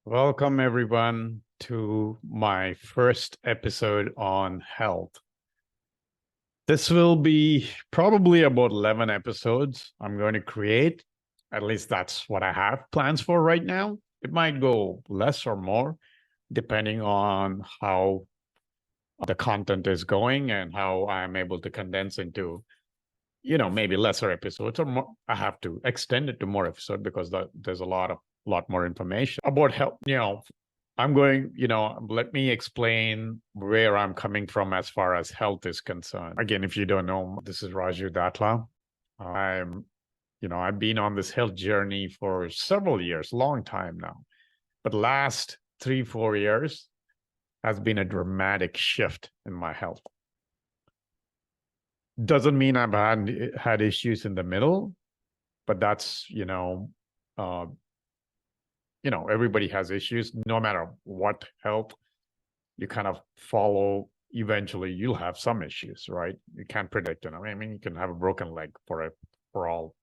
Welcome, everyone, to my first episode on health. This will be probably about 11 episodes I'm going to create. At least that's what I have plans for right now. It might go less or more, depending on how the content is going and how I'm able to condense into, maybe lesser episodes or more. I have to extend it to more episodes because there's a lot more information about health. Let me explain where I'm coming from as far as health is concerned. Again, if you don't know, this is Raju Datla. I've been on this health journey for several years, long time now. But last 3-4 years has been a dramatic shift in my health. Doesn't mean I've had issues in the middle, but that's, everybody has issues, no matter what health you kind of follow. Eventually you'll have some issues, right? You can't predict it. I mean, you can have a broken leg for all,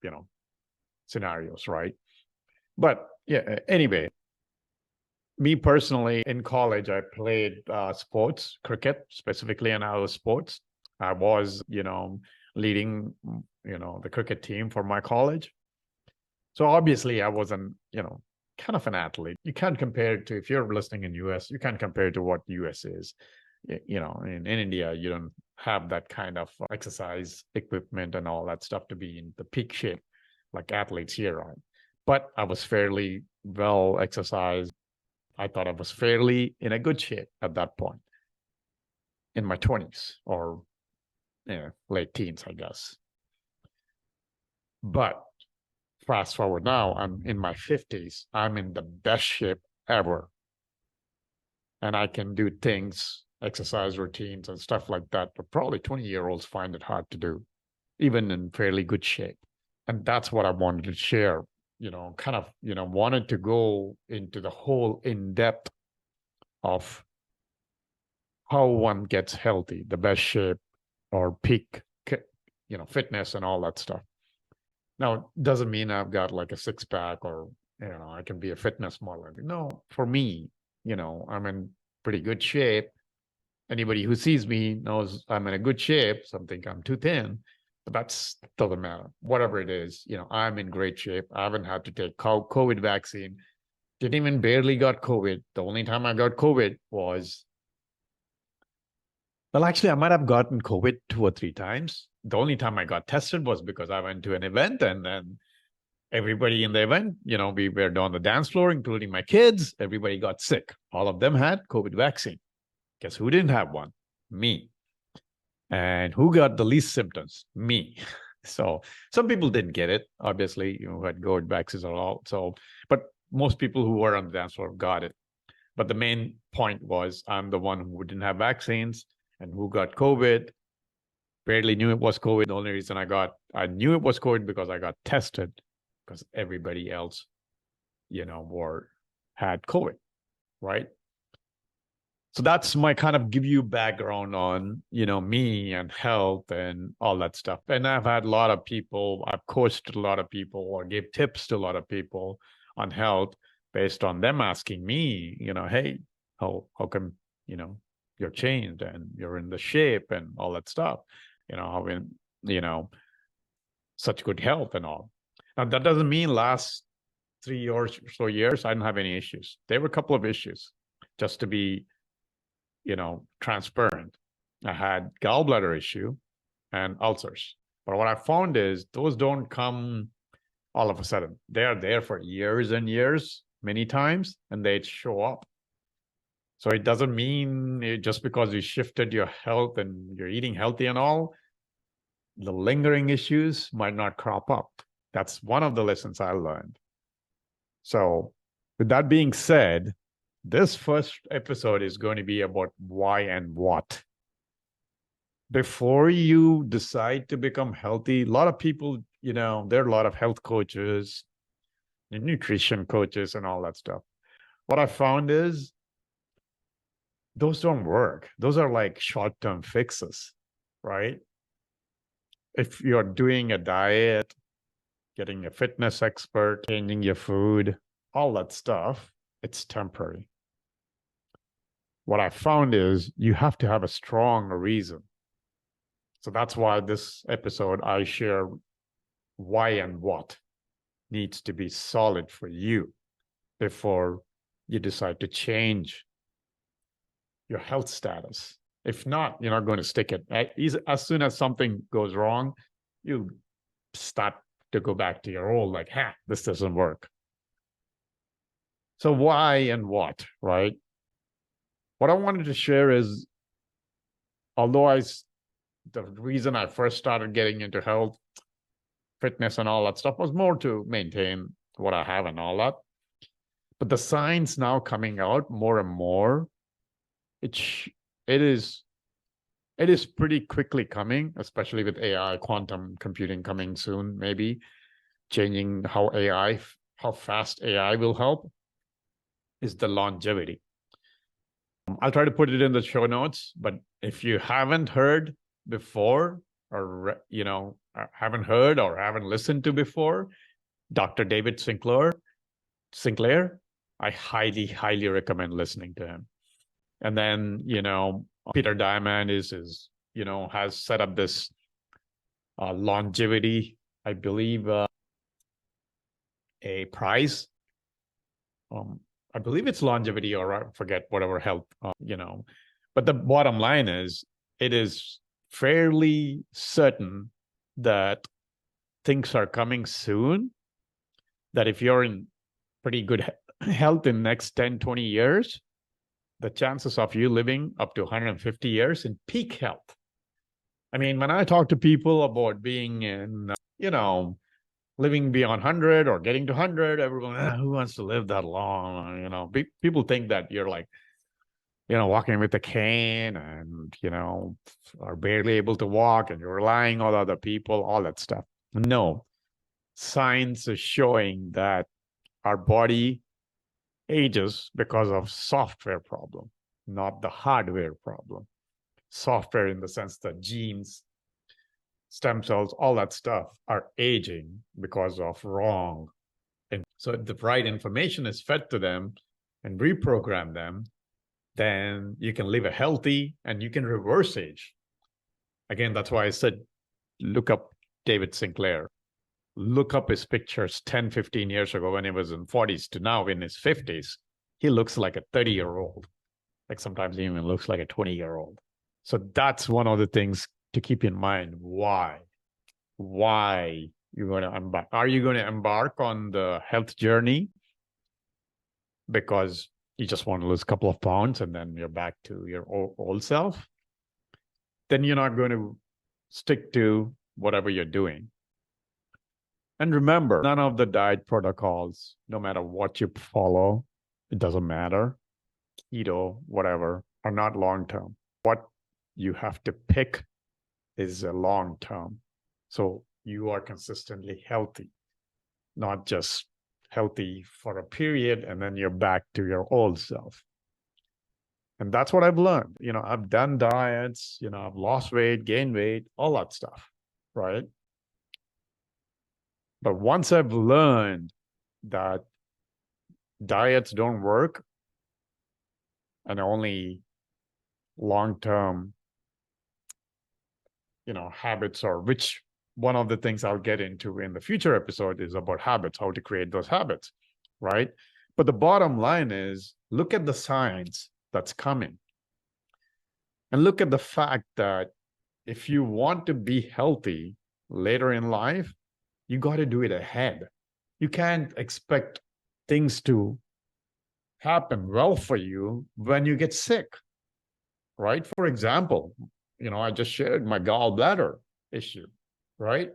scenarios, right? But yeah, anyway, me personally, in college, I played sports, cricket specifically, and other sports. I was, leading, the cricket team for my college. So obviously I wasn't, kind of an athlete. You can't compare it to, if you're listening in US, you can't compare it to what US is. In India, you don't have that kind of exercise equipment and all that stuff to be in the peak shape like athletes here are. But I was fairly well exercised. I thought I was fairly in a good shape at that point in my 20s or late teens, I guess. But fast forward now, I'm in my 50s. I'm in the best shape ever. And I can do things, exercise routines and stuff like that. But probably 20-year-olds find it hard to do, even in fairly good shape. And that's what I wanted to share, wanted to go into the whole in-depth of how one gets healthy, the best shape or peak, fitness and all that stuff. Now, it doesn't mean I've got like a six pack or, I can be a fitness model. No, for me, I'm in pretty good shape. Anybody who sees me knows I'm in a good shape. Some think I'm too thin, but that doesn't matter. Whatever it is, I'm in great shape. I haven't had to take COVID vaccine. Didn't even barely got COVID. The only time I got COVID was, well, actually, I might have gotten COVID 2 or 3 times. The only time I got tested was because I went to an event and then everybody in the event, we were on the dance floor, including my kids. Everybody got sick. All of them had COVID vaccine. Guess who didn't have one? Me. And who got the least symptoms? Me. So some people didn't get it, obviously, who had COVID vaccines or all. So, but most people who were on the dance floor got it. But the main point was I'm the one who didn't have vaccines and who got COVID. Barely knew it was COVID. The only reason I knew it was COVID because I got tested because everybody else, had COVID, right? So that's my kind of give you background on, me and health and all that stuff. And I've had a lot of people, I've coached a lot of people or gave tips to a lot of people on health based on them asking me, hey, how come, you're changed and you're in the shape and all that stuff, how in, such good health and all. Now, that doesn't mean last 3 or so years, I didn't have any issues. There were a couple of issues, just to be, transparent. I had gallbladder issue and ulcers. But what I found is those don't come all of a sudden. They are there for years and years, many times, and they show up. So it doesn't mean just because you shifted your health and you're eating healthy and all, the lingering issues might not crop up. That's one of the lessons I learned. So with that being said, this first episode is going to be about why and what. Before you decide to become healthy, a lot of people, there are a lot of health coaches, nutrition coaches, and all that stuff. What I found is those don't work. Those are like short-term fixes, right? If you're doing a diet, getting a fitness expert, changing your food, all that stuff, it's temporary. What I found is you have to have a strong reason. So that's why this episode I share why and what needs to be solid for you before you decide to change your health status. If not, you're not going to stick it. As soon as something goes wrong, you start to go back to your old, like, this doesn't work. So why and what, right? What I wanted to share is, although the reason I first started getting into health, fitness and all that stuff was more to maintain what I have and all that. But the science now coming out more and more, it is pretty quickly coming, especially with AI, quantum computing coming soon, maybe changing how fast AI will help, is the longevity. I'll try to put it in the show notes, but if you haven't heard before, or haven't heard or haven't listened to before, Dr. David Sinclair, I highly, highly recommend listening to him. And then, Peter Diamond has set up this longevity, I believe, a prize. I believe it's longevity, or I forget, whatever health, But the bottom line is, it is fairly certain that things are coming soon, that if you're in pretty good health in the next 10, 20 years, the chances of you living up to 150 years in peak health. I mean, when I talk to people about being in, living beyond 100 or getting to 100, everyone, who wants to live that long? People think that you're like, walking with a cane and, are barely able to walk and you're relying on other people, all that stuff. No, science is showing that our body ages because of software problem, not the hardware problem. Software in the sense that genes, stem cells, all that stuff are aging because of wrong. And so if the right information is fed to them and reprogram them, then you can live a healthy and you can reverse age. Again, that's why I said, look up David Sinclair. Look up his pictures 10, 15 years ago when he was in 40s to now in his 50s. He looks like a 30-year-old. Like sometimes he even looks like a 20-year-old. So that's one of the things to keep in mind. Why you're going to embark? Are you going to embark on the health journey because you just want to lose a couple of pounds and then you're back to your old self? Then you're not going to stick to whatever you're doing. And remember, none of the diet protocols, no matter what you follow, it doesn't matter, keto, whatever, are not long-term. What you have to pick is a long-term. So you are consistently healthy, not just healthy for a period and then you're back to your old self. And that's what I've learned. I've done diets, I've lost weight, gained weight, all that stuff, right? But once I've learned that diets don't work and only long-term, habits, or which one of the things I'll get into in the future episode is about habits, how to create those habits, right? But the bottom line is, look at the science that's coming. And look at the fact that if you want to be healthy later in life, you got to do it ahead. You can't expect things to happen well for you when you get sick, right? For example, I just shared my gallbladder issue, right?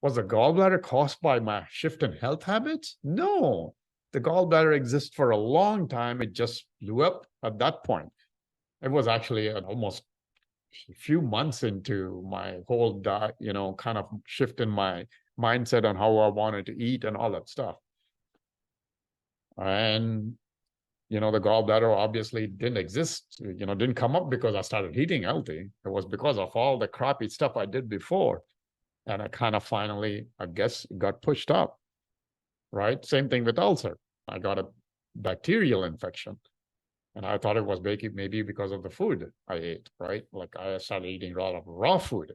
Was the gallbladder caused by my shift in health habits? No, the gallbladder exists for a long time. It just blew up at that point. It was actually almost a few months into my whole diet, kind of shift in my mindset on how I wanted to eat and all that stuff. And the gallbladder obviously didn't exist, didn't come up because I started eating healthy. It was because of all the crappy stuff I did before. And I kind of finally, I guess, got pushed up, right? Same thing with ulcer. I got a bacterial infection. And I thought it was maybe because of the food I ate, right? Like I started eating a lot of raw food.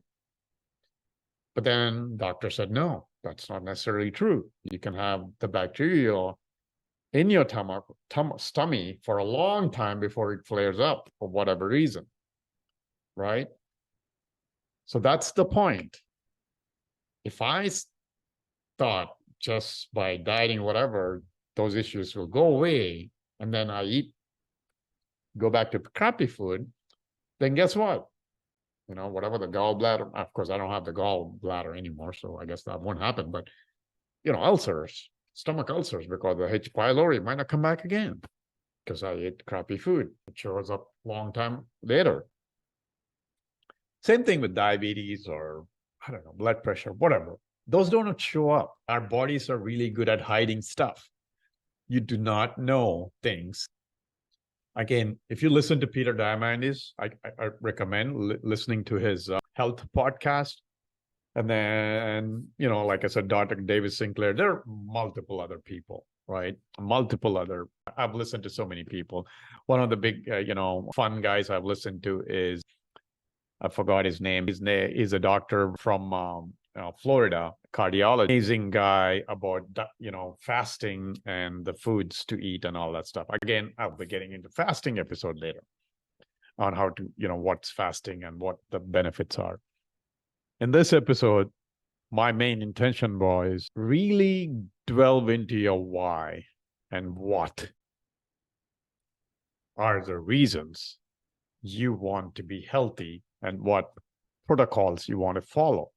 But then doctor said, no, that's not necessarily true. You can have the bacteria in your tummy for a long time before it flares up for whatever reason, right? So that's the point. If I thought just by dieting, whatever, those issues will go away, and then I go back to crappy food, then guess what? Whatever the gallbladder, of course, I don't have the gallbladder anymore, so I guess that won't happen. But, ulcers, stomach ulcers, because the H. pylori might not come back again because I ate crappy food. It shows up long time later. Same thing with diabetes or, I don't know, blood pressure, whatever. Those don't show up. Our bodies are really good at hiding stuff. You do not know things. Again, if you listen to Peter Diamandis, I recommend listening to his health podcast. And then, like I said, Dr. David Sinclair, there are multiple other people, right? I've listened to so many people. One of the big, fun guys I've listened to is, I forgot his name. He's a doctor from Florida, cardiologist, amazing guy about, fasting and the foods to eat and all that stuff. Again, I'll be getting into fasting episode later on how to, what's fasting and what the benefits are. In this episode, my main intention was really delve into your why and what are the reasons you want to be healthy and what protocols you want to follow.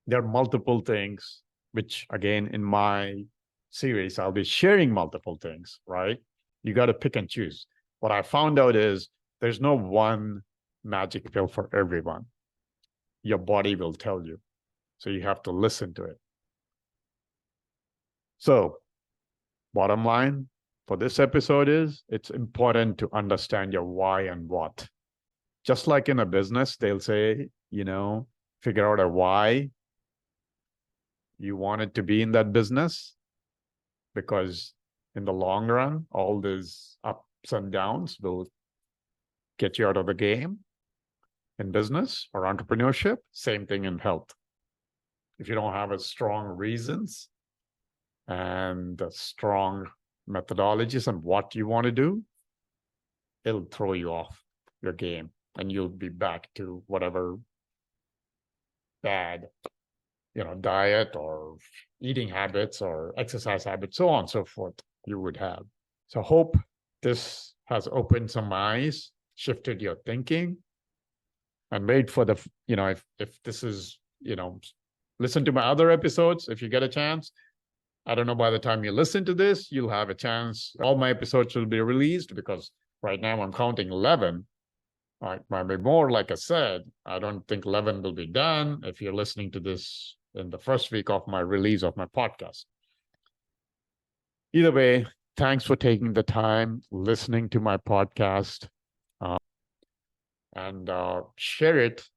There are multiple things, which again, in my series, I'll be sharing multiple things, right? You got to pick and choose. What I found out is there's no one magic pill for everyone. Your body will tell you. So you have to listen to it. So bottom line for this episode is it's important to understand your why and what. Just like in a business, they'll say, figure out a why you wanted to be in that business, because in the long run, all these ups and downs will get you out of the game. In business or entrepreneurship, same thing in health. If you don't have a strong reasons and strong methodologies on what you want to do, it'll throw you off your game and you'll be back to whatever bad diet or eating habits or exercise habits, so on and so forth, you would have. So hope this has opened some eyes, shifted your thinking, and made for the, if this is, listen to my other episodes if you get a chance. I don't know, by the time you listen to this, you'll have a chance. All my episodes will be released because right now I'm counting 11. Might be more, like I said. I don't think 11 will be done if you're listening to this in the first week of my release of my podcast. Either way, thanks for taking the time listening to my podcast. And share it,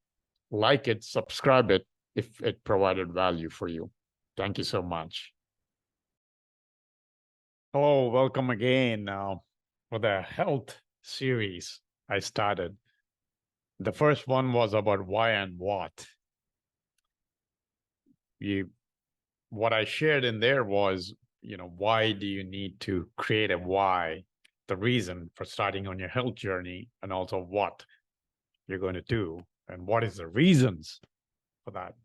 like it, subscribe it if it provided value for you. Thank you so much. Hello, welcome again for the health series I started. The first one was about why and what. What I shared in there was, why do you need to create a why, the reason for starting on your health journey, and also what you're going to do and what is the reasons for that.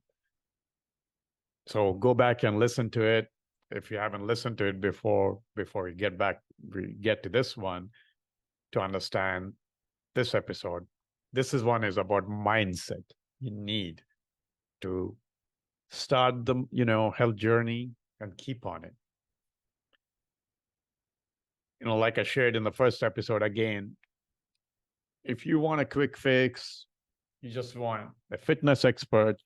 So go back and listen to it if you haven't listened to it before we get to this one, to understand this episode. This is about mindset. You need to start the health journey and keep on it. Like I shared in the first episode, again, if you want a quick fix, you just want a fitness expert,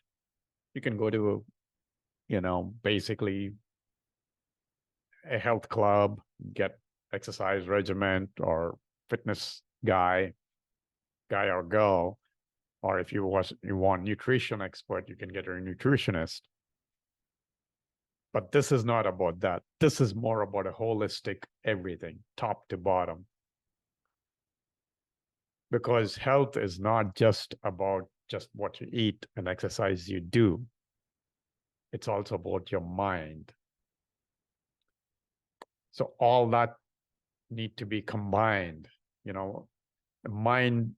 you can go to basically a health club, get exercise regimen or fitness guy or girl. Or if you want nutrition expert, you can get a nutritionist. But this is not about that. This is more about a holistic everything, top to bottom. Because health is not just about just what you eat and exercise you do. It's also about your mind. So all that need to be combined. You know, mind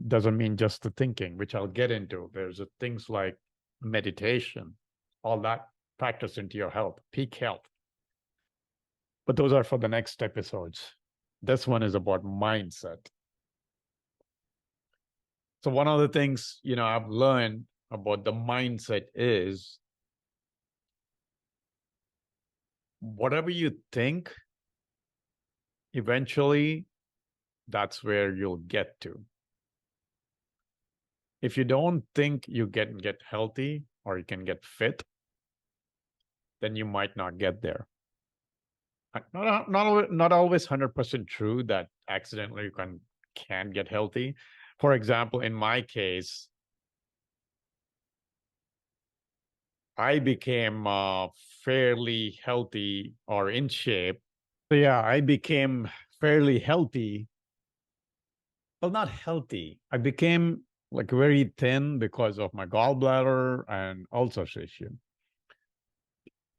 doesn't mean just the thinking, which I'll get into. There's things like meditation, all that factors into your health, peak health. But those are for the next episodes. This one is about mindset. So one of the things, I've learned about the mindset is whatever you think, eventually that's where you'll get to. If you don't think you get healthy or you can get fit, then you might not get there. Not always 100% true that accidentally you can get healthy. For example, in my case, I became fairly healthy or in shape. So yeah, I became fairly healthy. Well, not healthy. I became like very thin because of my gallbladder and ulcers issue.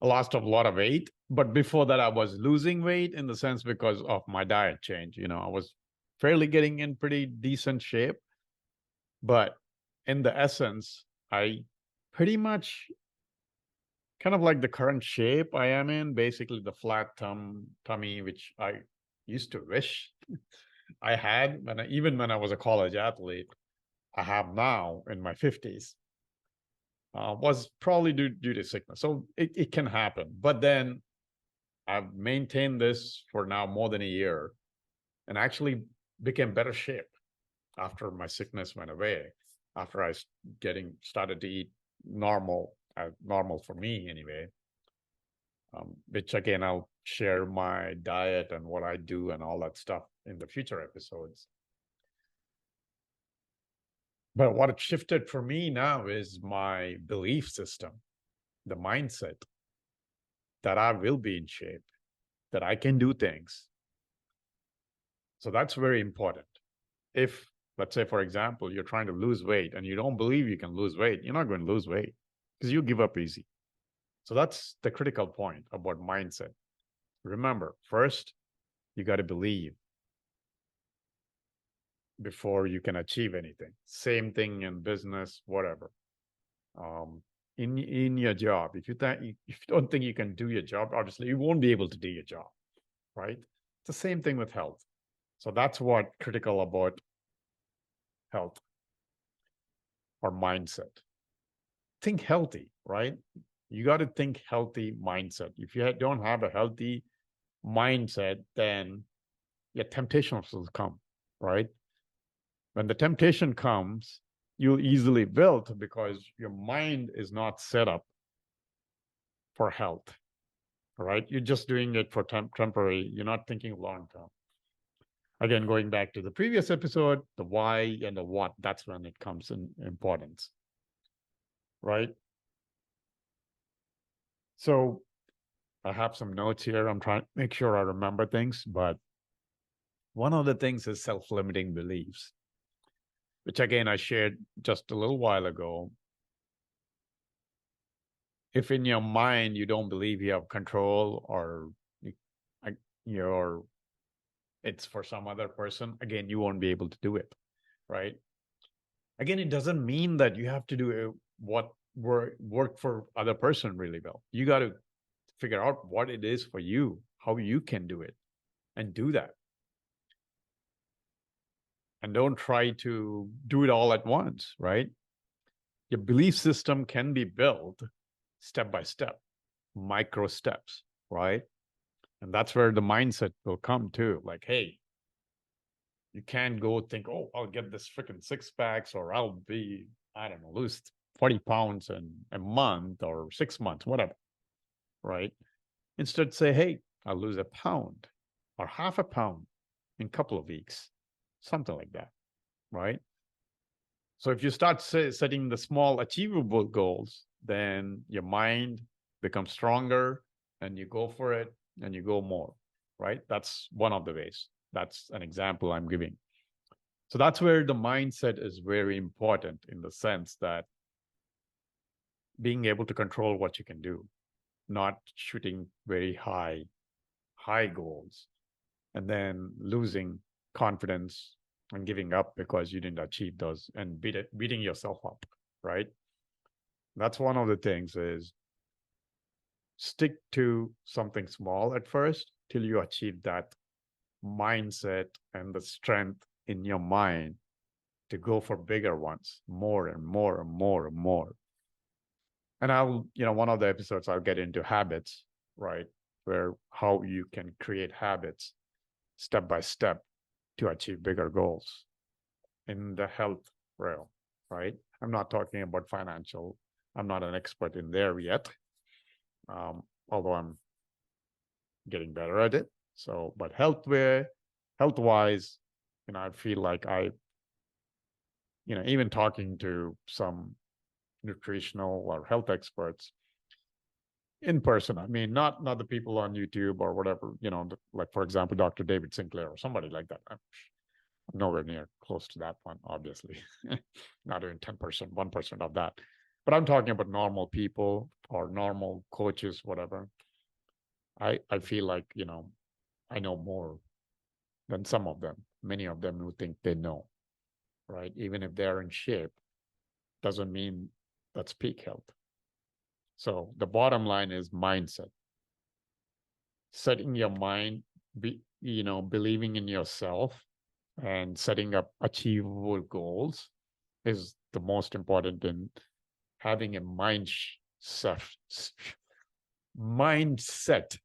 I lost a lot of weight, but before that, I was losing weight in the sense because of my diet change. I was fairly getting in pretty decent shape, but in the essence, I pretty much kind of like the current shape I am in, basically the flat tummy, which I used to wish I had even when I was a college athlete. I have now in my 50s. Was probably due to sickness. So it can happen. But then I've maintained this for now more than a year and actually became better shape after my sickness went away, after I started to eat normal for me anyway, which again, I'll share my diet and what I do and all that stuff in the future episodes. But what shifted for me now is my belief system, the mindset that I will be in shape, that I can do things. So that's very important. If, let's say, for example, you're trying to lose weight and you don't believe you can lose weight, you're not going to lose weight because you give up easy. So that's the critical point about mindset. Remember, first, you got to believe before you can achieve anything. Same thing in business, whatever. In your job, if you don't think you can do your job, obviously you won't be able to do your job, right? It's the same thing with health. So that's what critical about health or mindset. Think healthy, right? You got to think healthy mindset. If you don't have a healthy mindset, then your temptations will come, right? When the temptation comes, you'll easily wilt because your mind is not set up for health, right? You're just doing it for temporary. You're not thinking long term. Again, going back to the previous episode, the why and the what, that's when it comes in importance, right? So I have some notes here. I'm trying to make sure I remember things, but one of the things is self-limiting beliefs, which again, I shared just a little while ago. If in your mind, you don't believe you have control or it's for some other person, again, you won't be able to do it, right? Again, it doesn't mean that you have to do what work for other person really well. You got to figure out what it is for you, how you can do it, and do that. And don't try to do it all at once, right? Your belief system can be built step by step, micro steps, right? And that's where the mindset will come too. Like, hey, you can't go think, oh, I'll get this freaking 6-packs or I'll be, I don't know, lose 40 pounds in a month or 6 months, whatever, right? Instead, say, hey, I'll lose a pound or half a pound in a couple of weeks, something like that, right? So if you start setting the small achievable goals, then your mind become stronger, and you go for it and you go more, right? That's one of the ways. That's an example I'm giving. So that's where the mindset is very important, in the sense that being able to control what you can do, not shooting very high goals, and then losing confidence and giving up because you didn't achieve those, and beating yourself up, right? That's one of the things, is stick to something small at first till you achieve that mindset and the strength in your mind to go for bigger ones, more and more and more and more. And I'll, one of the episodes I'll get into habits, right? Where how you can create habits step by step to achieve bigger goals in the health realm, right? I'm not talking about financial. I'm not an expert in there yet, although I'm getting better at it. So, but health-wise, I feel like even talking to some nutritional or health experts in person. I mean, not the people on YouTube or whatever, like, for example, Dr. David Sinclair or somebody like that. I'm nowhere near close to that one, obviously. Not even 10%, 1% of that. But I'm talking about normal people or normal coaches, whatever. I feel like, I know more than some of them, many of them who think they know, right? Even if they're in shape, doesn't mean that's peak health. So the bottom line is mindset. Setting your mind, believing in yourself and setting up achievable goals is the most important in having a mindset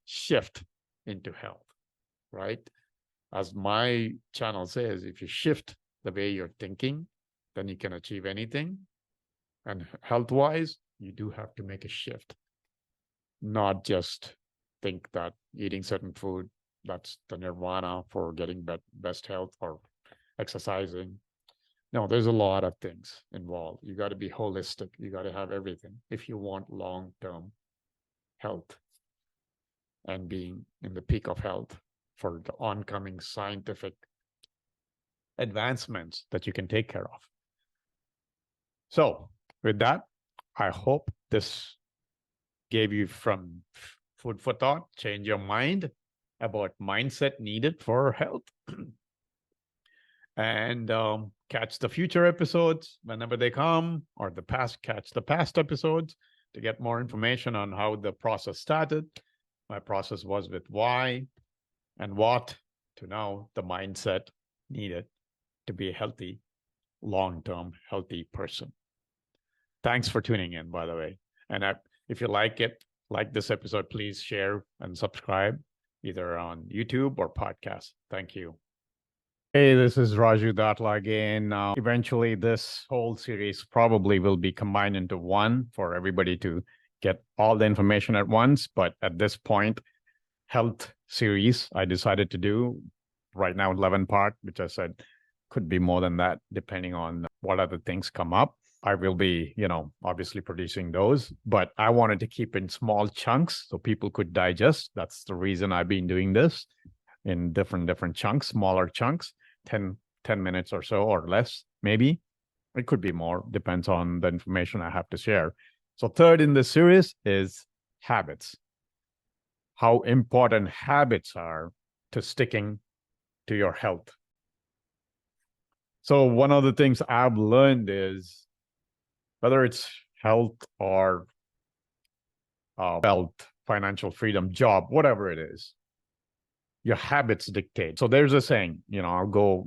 shift into health, right? As my channel says, if you shift the way you're thinking, then you can achieve anything. And health-wise, you do have to make a shift, not just think that eating certain food, that's the nirvana for getting best health, or exercising. No, there's a lot of things involved. You got to be holistic. You got to have everything if you want long-term health and being in the peak of health for the oncoming scientific advancements that you can take care of. So with that, I hope this gave you from food for thought, change your mind about mindset needed for health. And catch the future episodes whenever they come, or catch the past episodes to get more information on how the process started. My process was with why and what to now the mindset needed to be a healthy, long-term healthy person. Thanks for tuning in, by the way. And if you like this episode, please share and subscribe either on YouTube or podcast. Thank you. Hey, this is Raju Datla again. Eventually, this whole series probably will be combined into one for everybody to get all the information at once. But at this point, health series I decided to do right now, 11 part, which I said could be more than that, depending on what other things come up. I will be, obviously producing those, but I wanted to keep in small chunks so people could digest. That's the reason I've been doing this in different chunks, smaller chunks, 10 minutes or so, or less, maybe. It could be more, depends on the information I have to share. So third in this series is habits. How important habits are to sticking to your health. So one of the things I've learned is, whether it's health or wealth, financial freedom, job, whatever it is, your habits dictate. So there's a saying, I'll go,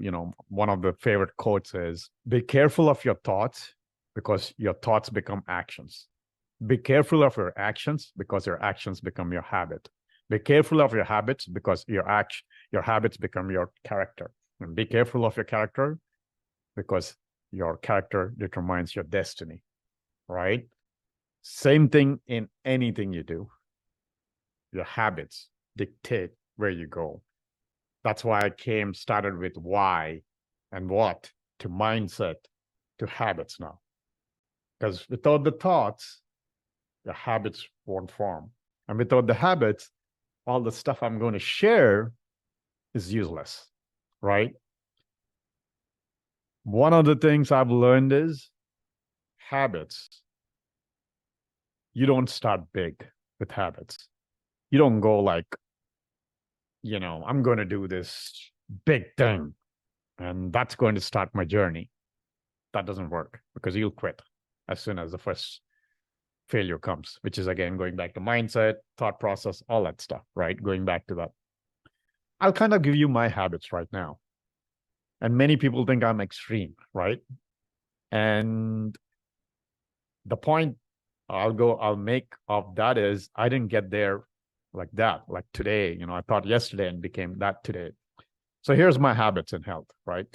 one of the favorite quotes is, be careful of your thoughts because your thoughts become actions. Be careful of your actions because your actions become your habit. Be careful of your habits because your habits become your character. And be careful of your character because your character determines your destiny, right? Same thing in anything you do. Your habits dictate where you go. That's why I started with why and what to mindset to habits now. Because without the thoughts, your habits won't form. And without the habits, all the stuff I'm going to share is useless, right? One of the things I've learned is habits. You don't start big with habits. You don't go like, I'm going to do this big thing and that's going to start my journey. That doesn't work because you'll quit as soon as the first failure comes, which is again going back to mindset, thought process, all that stuff, right? Going back to that. I'll kind of give you my habits right now. And many people think I'm extreme, right? And the point I'll make of that is I didn't get there like that, like today. I thought yesterday and became that today. So here's my habits in health, right?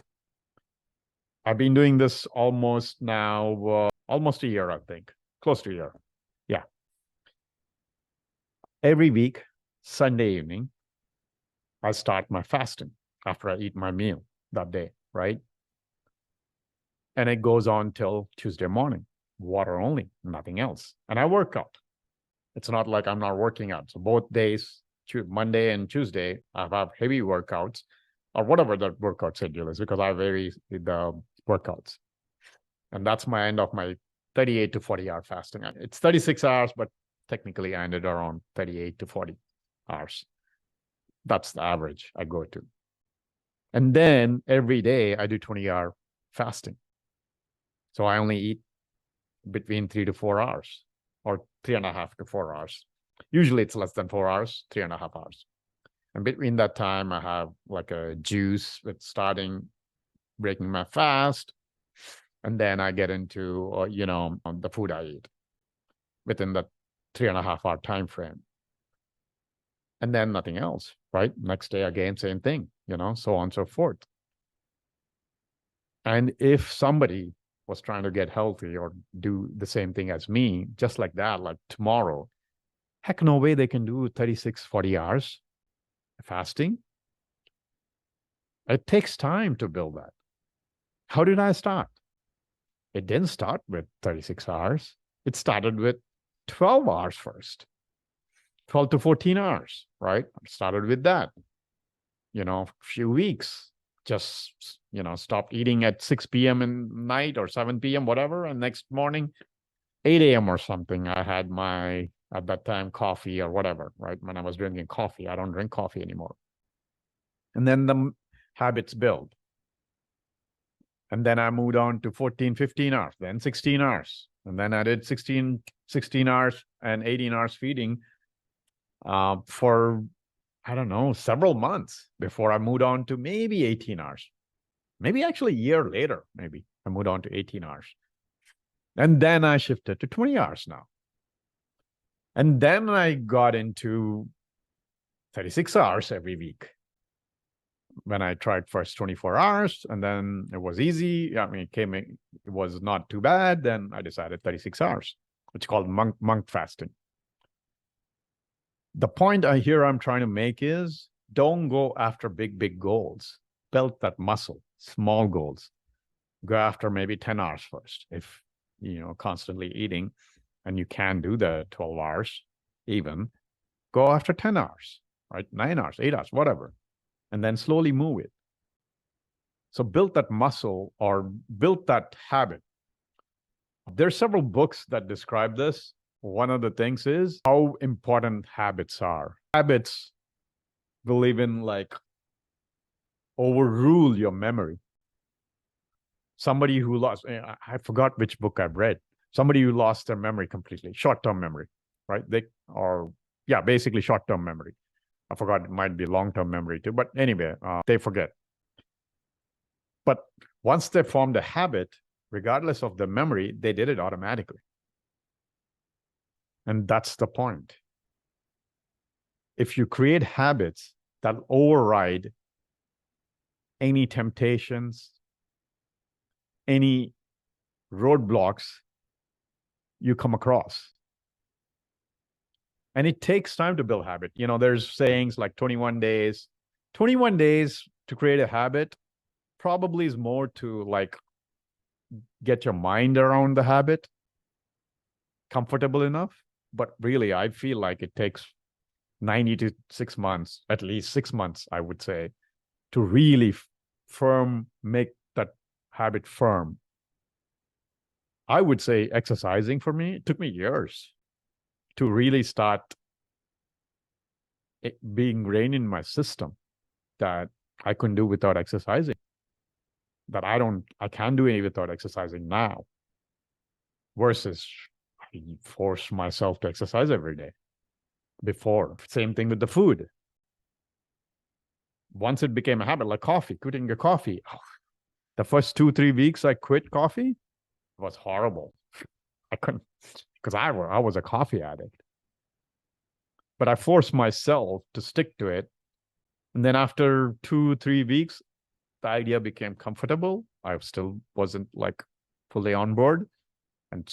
I've been doing this almost now, almost a year, I think, close to a year. Yeah. Every week, Sunday evening, I start my fasting after I eat my meal that day, right? And it goes on till Tuesday morning, water only, nothing else. And I work out. It's not like I'm not working out. So both days, Monday and Tuesday, I have heavy workouts or whatever the workout schedule is because I vary the workouts. And that's my end of my 38 to 40 hour fasting. It's 36 hours, but technically I ended around 38 to 40 hours. That's the average I go to. And then every day I do 20-hour fasting. So I only eat between 3 to 4 hours or 3.5 to 4 hours. Usually it's less than 4 hours, 3.5 hours. And between that time, I have like a juice with breaking my fast. And then I get into, the food I eat within that 3.5 hour time frame. And then nothing else, right? Next day, again, same thing, so on and so forth. And if somebody was trying to get healthy or do the same thing as me, just like that, like tomorrow, heck, no way they can do 36, 40 hours fasting. It takes time to build that. How did I start? It didn't start with 36 hours. It started with 12 hours first, 12 to 14 hours, right? I started with that, a few weeks, just, stopped eating at 6 p.m. in night or 7 p.m., whatever. And next morning, 8 a.m. or something, I had my, at that time, coffee or whatever, right? When I was drinking coffee, I don't drink coffee anymore. And then the habits build. And then I moved on to 14, 15 hours, then 16 hours. And then I did 16 hours and 18 hours feeding for, I don't know, several months before I moved on to maybe 18 hours. Maybe actually a year later, maybe I moved on to 18 hours. And then I shifted to 20 hours now. And then I got into 36 hours every week. When I tried first 24 hours and then it was easy. I mean, it was not too bad. Then I decided 36 hours, which is called monk fasting. The point I'm trying to make is don't go after big goals. Build that muscle, small goals. Go after maybe 10 hours first. If, constantly eating and you can do the 12 hours even, go after 10 hours, right? 9 hours, 8 hours, whatever. And then slowly move it. So build that muscle or build that habit. There's several books that describe this. One of the things is how important habits are. Habits will even like overrule your memory. Somebody who lost, I forgot which book I've read. Somebody who lost their memory completely, short-term memory, right? Basically short-term memory. I forgot, it might be long-term memory too, but anyway, they forget. But once they formed a habit, regardless of the memory, they did it automatically. And that's the point. If you create habits that override any temptations, any roadblocks you come across. And it takes time to build habit. There's sayings like 21 days. 21 days to create a habit probably is more to like get your mind around the habit, comfortable enough. But really, I feel like it takes 90 to 6 months, at least 6 months, I would say, to really make that habit firm. I would say exercising for me, it took me years to really start it being ingrained in my system that I couldn't do without exercising. That I can't do it without exercising now. Versus I force myself to exercise every day. Before, same thing with the food. Once it became a habit, like coffee, quitting your coffee. The first 2-3 weeks I quit coffee was horrible. I couldn't, because I was a coffee addict. But I forced myself to stick to it. And then after 2-3 weeks, the idea became comfortable. I still wasn't like fully on board. And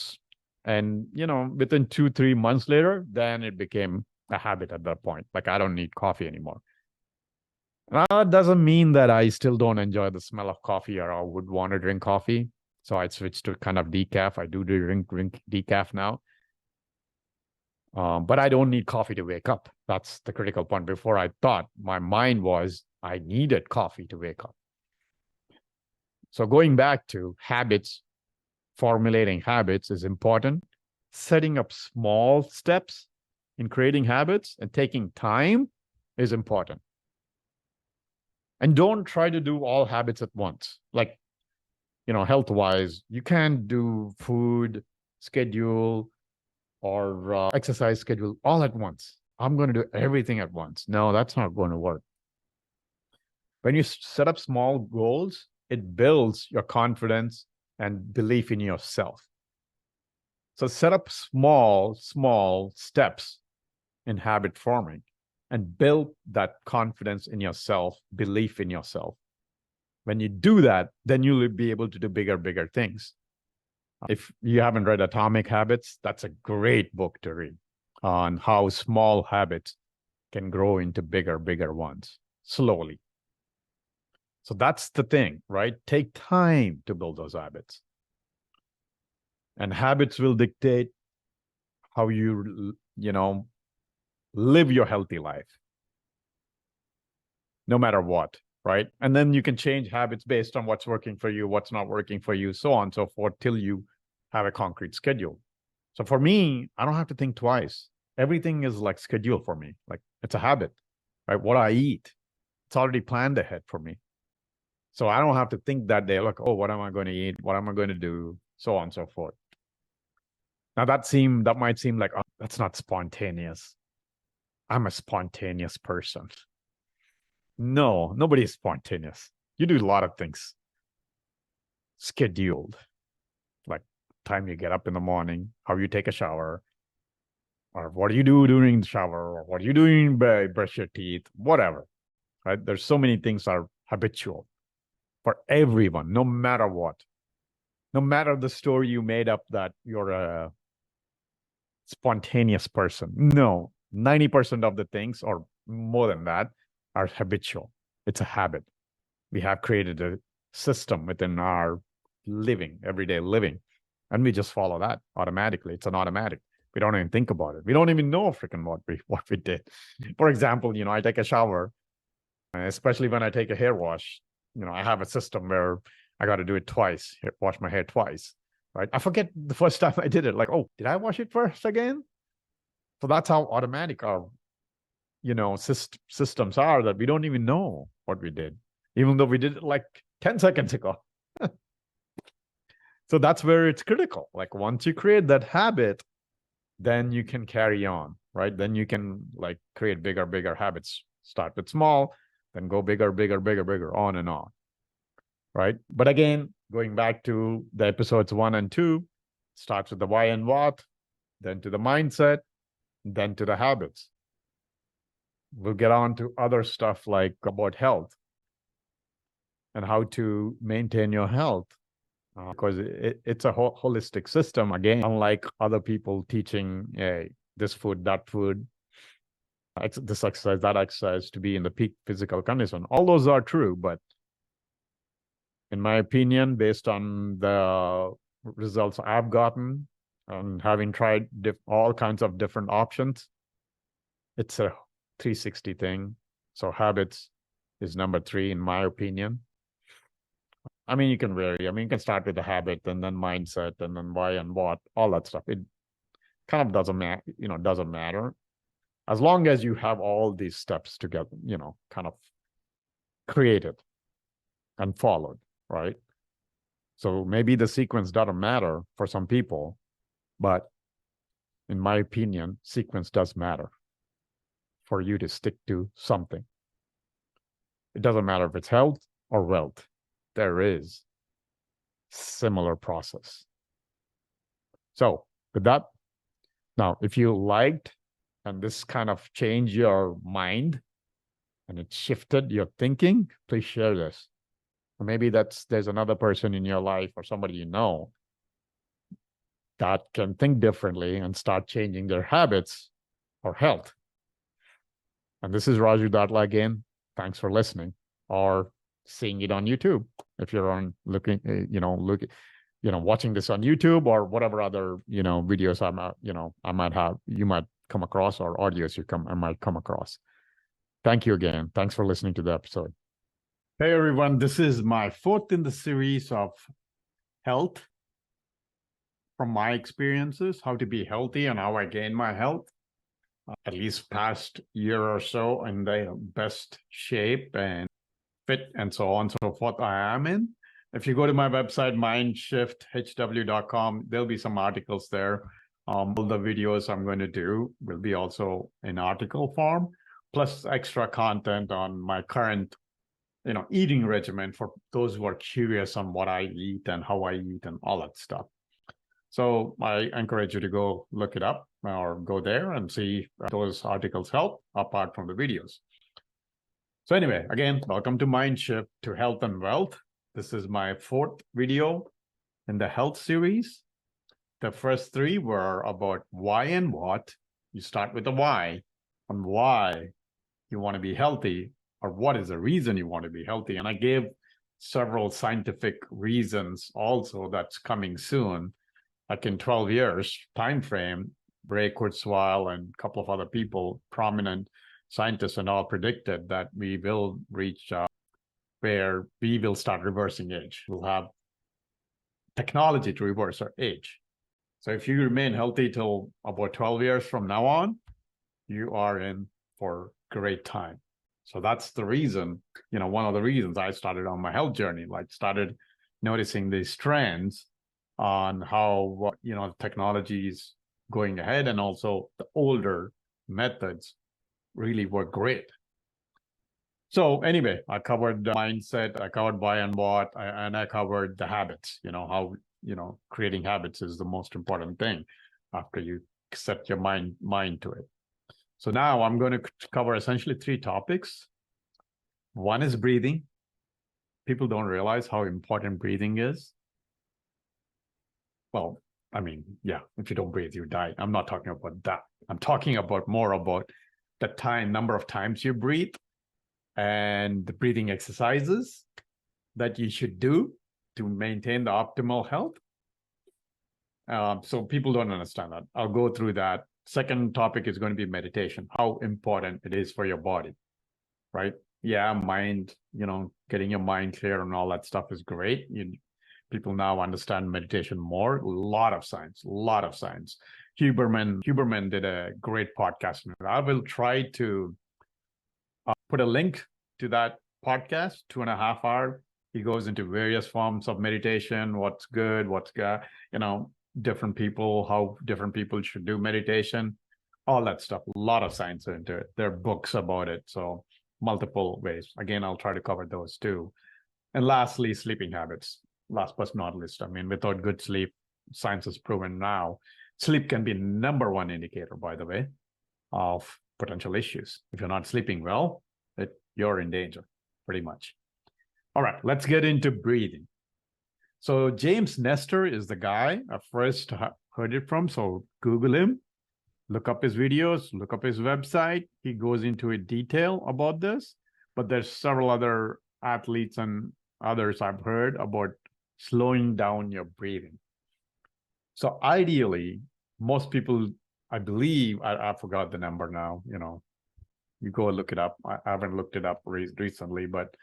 within 2-3 months later, then it became a habit at that point. Like I don't need coffee anymore. That doesn't mean that I still don't enjoy the smell of coffee or I would want to drink coffee. So I switched to kind of decaf. I do drink decaf now. But I don't need coffee to wake up. That's the critical point. Before I thought my mind was I needed coffee to wake up. So going back to habits, formulating habits is important. Setting up small steps in creating habits and taking time is important. And don't try to do all habits at once. Like, health-wise, you can't do food, schedule, or exercise schedule all at once. I'm going to do everything at once. No, that's not going to work. When you set up small goals, it builds your confidence and belief in yourself. So set up small steps in habit forming and build that confidence in yourself, belief in yourself. When you do that, then you'll be able to do bigger things. If you haven't read Atomic Habits, that's a great book to read on how small habits can grow into bigger ones slowly. So that's the thing, right? Take time to build those habits. And habits will dictate how you live your healthy life, no matter what, right? And then you can change habits based on what's working for you, what's not working for you, so on and so forth, till you have a concrete schedule. So for me, I don't have to think twice. Everything is like scheduled for me. Like it's a habit, right? What I eat, it's already planned ahead for me. So I don't have to think that day, like, oh, what am I going to eat? What am I going to do? So on and so forth. Now that might seem like, oh, that's not spontaneous. I'm a spontaneous person. No, nobody is spontaneous. You do a lot of things scheduled, like time you get up in the morning, how you take a shower, or what do you do during the shower, or what are you doing, brush your teeth, whatever, right? There's so many things are habitual for everyone, no matter what. No matter the story you made up that you're a spontaneous person. No, 90% of the things, or more than that, are habitual. It's a habit. We have created a system within our living, everyday living, and we just follow that automatically. It's an automatic. We don't even think about it. We don't even know freaking what we did. For example, I take a shower, especially when I take a hair wash. I have a system where I got to do it twice, wash my hair twice, right? I forget the first time I did it. Like, oh, did I wash it first again? So that's how automatic our, systems are, that we don't even know what we did, even though we did it like 10 seconds ago. So that's where it's critical. Like once you create that habit, then you can carry on, right? Then you can like create bigger habits. Start with small, then go bigger, on and on, right? But again, going back to the episodes 1 and 2, starts with the why and what, then to the mindset, then to the habits. We'll get on to other stuff like about health and how to maintain your health, because it's a holistic system. Again, unlike other people teaching this food, that food, this exercise, that exercise to be in the peak physical condition. All those are true, but in my opinion, based on the results I've gotten, And having tried all kinds of different options, it's a 360 thing. So habits is number 3, in my opinion. I mean, you can vary. I mean, you can start with the habit and then mindset and then why and what, all that stuff. It kind of doesn't matter, doesn't matter. As long as you have all these steps together, kind of created and followed, right? So maybe the sequence doesn't matter for some people, but in my opinion, sequence does matter for you to stick to something. It doesn't matter if it's health or wealth. There is similar process. So with that, now, if you liked and this kind of changed your mind and it shifted your thinking, please share this. Or maybe there's another person in your life or somebody you know that can think differently and start changing their habits or health. And this is Raju Datla again. Thanks for listening or seeing it on YouTube. If you're on watching this on YouTube or whatever other, videos I might have, you might come across, or audios I might come across. Thank you again. Thanks for listening to the episode. Hey everyone, this is my 4th in the series of health from my experiences, how to be healthy and how I gain my health. At least past year or so in the best shape and fit and so on and so forth I am in. If you go to my website, mindshifthw.com, there'll be some articles there. All the videos I'm going to do will be also in article form, plus extra content on my current, eating regimen for those who are curious on what I eat and how I eat and all that stuff. So I encourage you to go look it up or go there and see if those articles help apart from the videos. So anyway, again, welcome to Mindshift to Health and Wealth. This is my 4th video in the health series. The first 3 were about why and what. You start with the why, on why you want to be healthy, or what is the reason you want to be healthy. And I gave several scientific reasons also that's coming soon. Like in 12 years time frame, Ray Kurzweil and a couple of other people, prominent scientists and all, predicted that we will reach where we will start reversing age. We'll have technology to reverse our age. So if you remain healthy till about 12 years from now on, you are in for great time. So that's the reason, one of the reasons I started on my health journey, like started noticing these trends on how, technology is going ahead, and also the older methods really work great. So anyway, I covered the mindset, I covered why and what, and I covered the habits, how, creating habits is the most important thing after you set your mind to it. So now I'm going to cover essentially 3 topics. One is breathing. People don't realize how important breathing is. Well, I mean, yeah, if you don't breathe, you die. I'm not talking about that. I'm talking about more about the number of times you breathe and the breathing exercises that you should do to maintain the optimal health. So people don't understand that. I'll go through that. Second topic is going to be meditation, how important it is for your body, right? Yeah, mind, getting your mind clear and all that stuff is great. People now understand meditation more. A lot of science. Huberman did a great podcast. I will try to put a link to that podcast, 2.5 hours. He goes into various forms of meditation, what's good, different people, how different people should do meditation, all that stuff. A lot of science into it. There are books about it. So multiple ways. Again, I'll try to cover those too. And lastly, sleeping habits. Last but not least, I mean, without good sleep, science has proven now, sleep can be number 1 indicator, by the way, of potential issues. If you're not sleeping well, you're in danger, pretty much. All right, let's get into breathing. So James Nestor is the guy I first heard it from. So Google him, look up his videos, look up his website. He goes into a detail about this, but there's several other athletes and others I've heard about slowing down your breathing. So ideally, most people, I believe, I forgot the number now, you go look it up. I haven't looked it up recently, but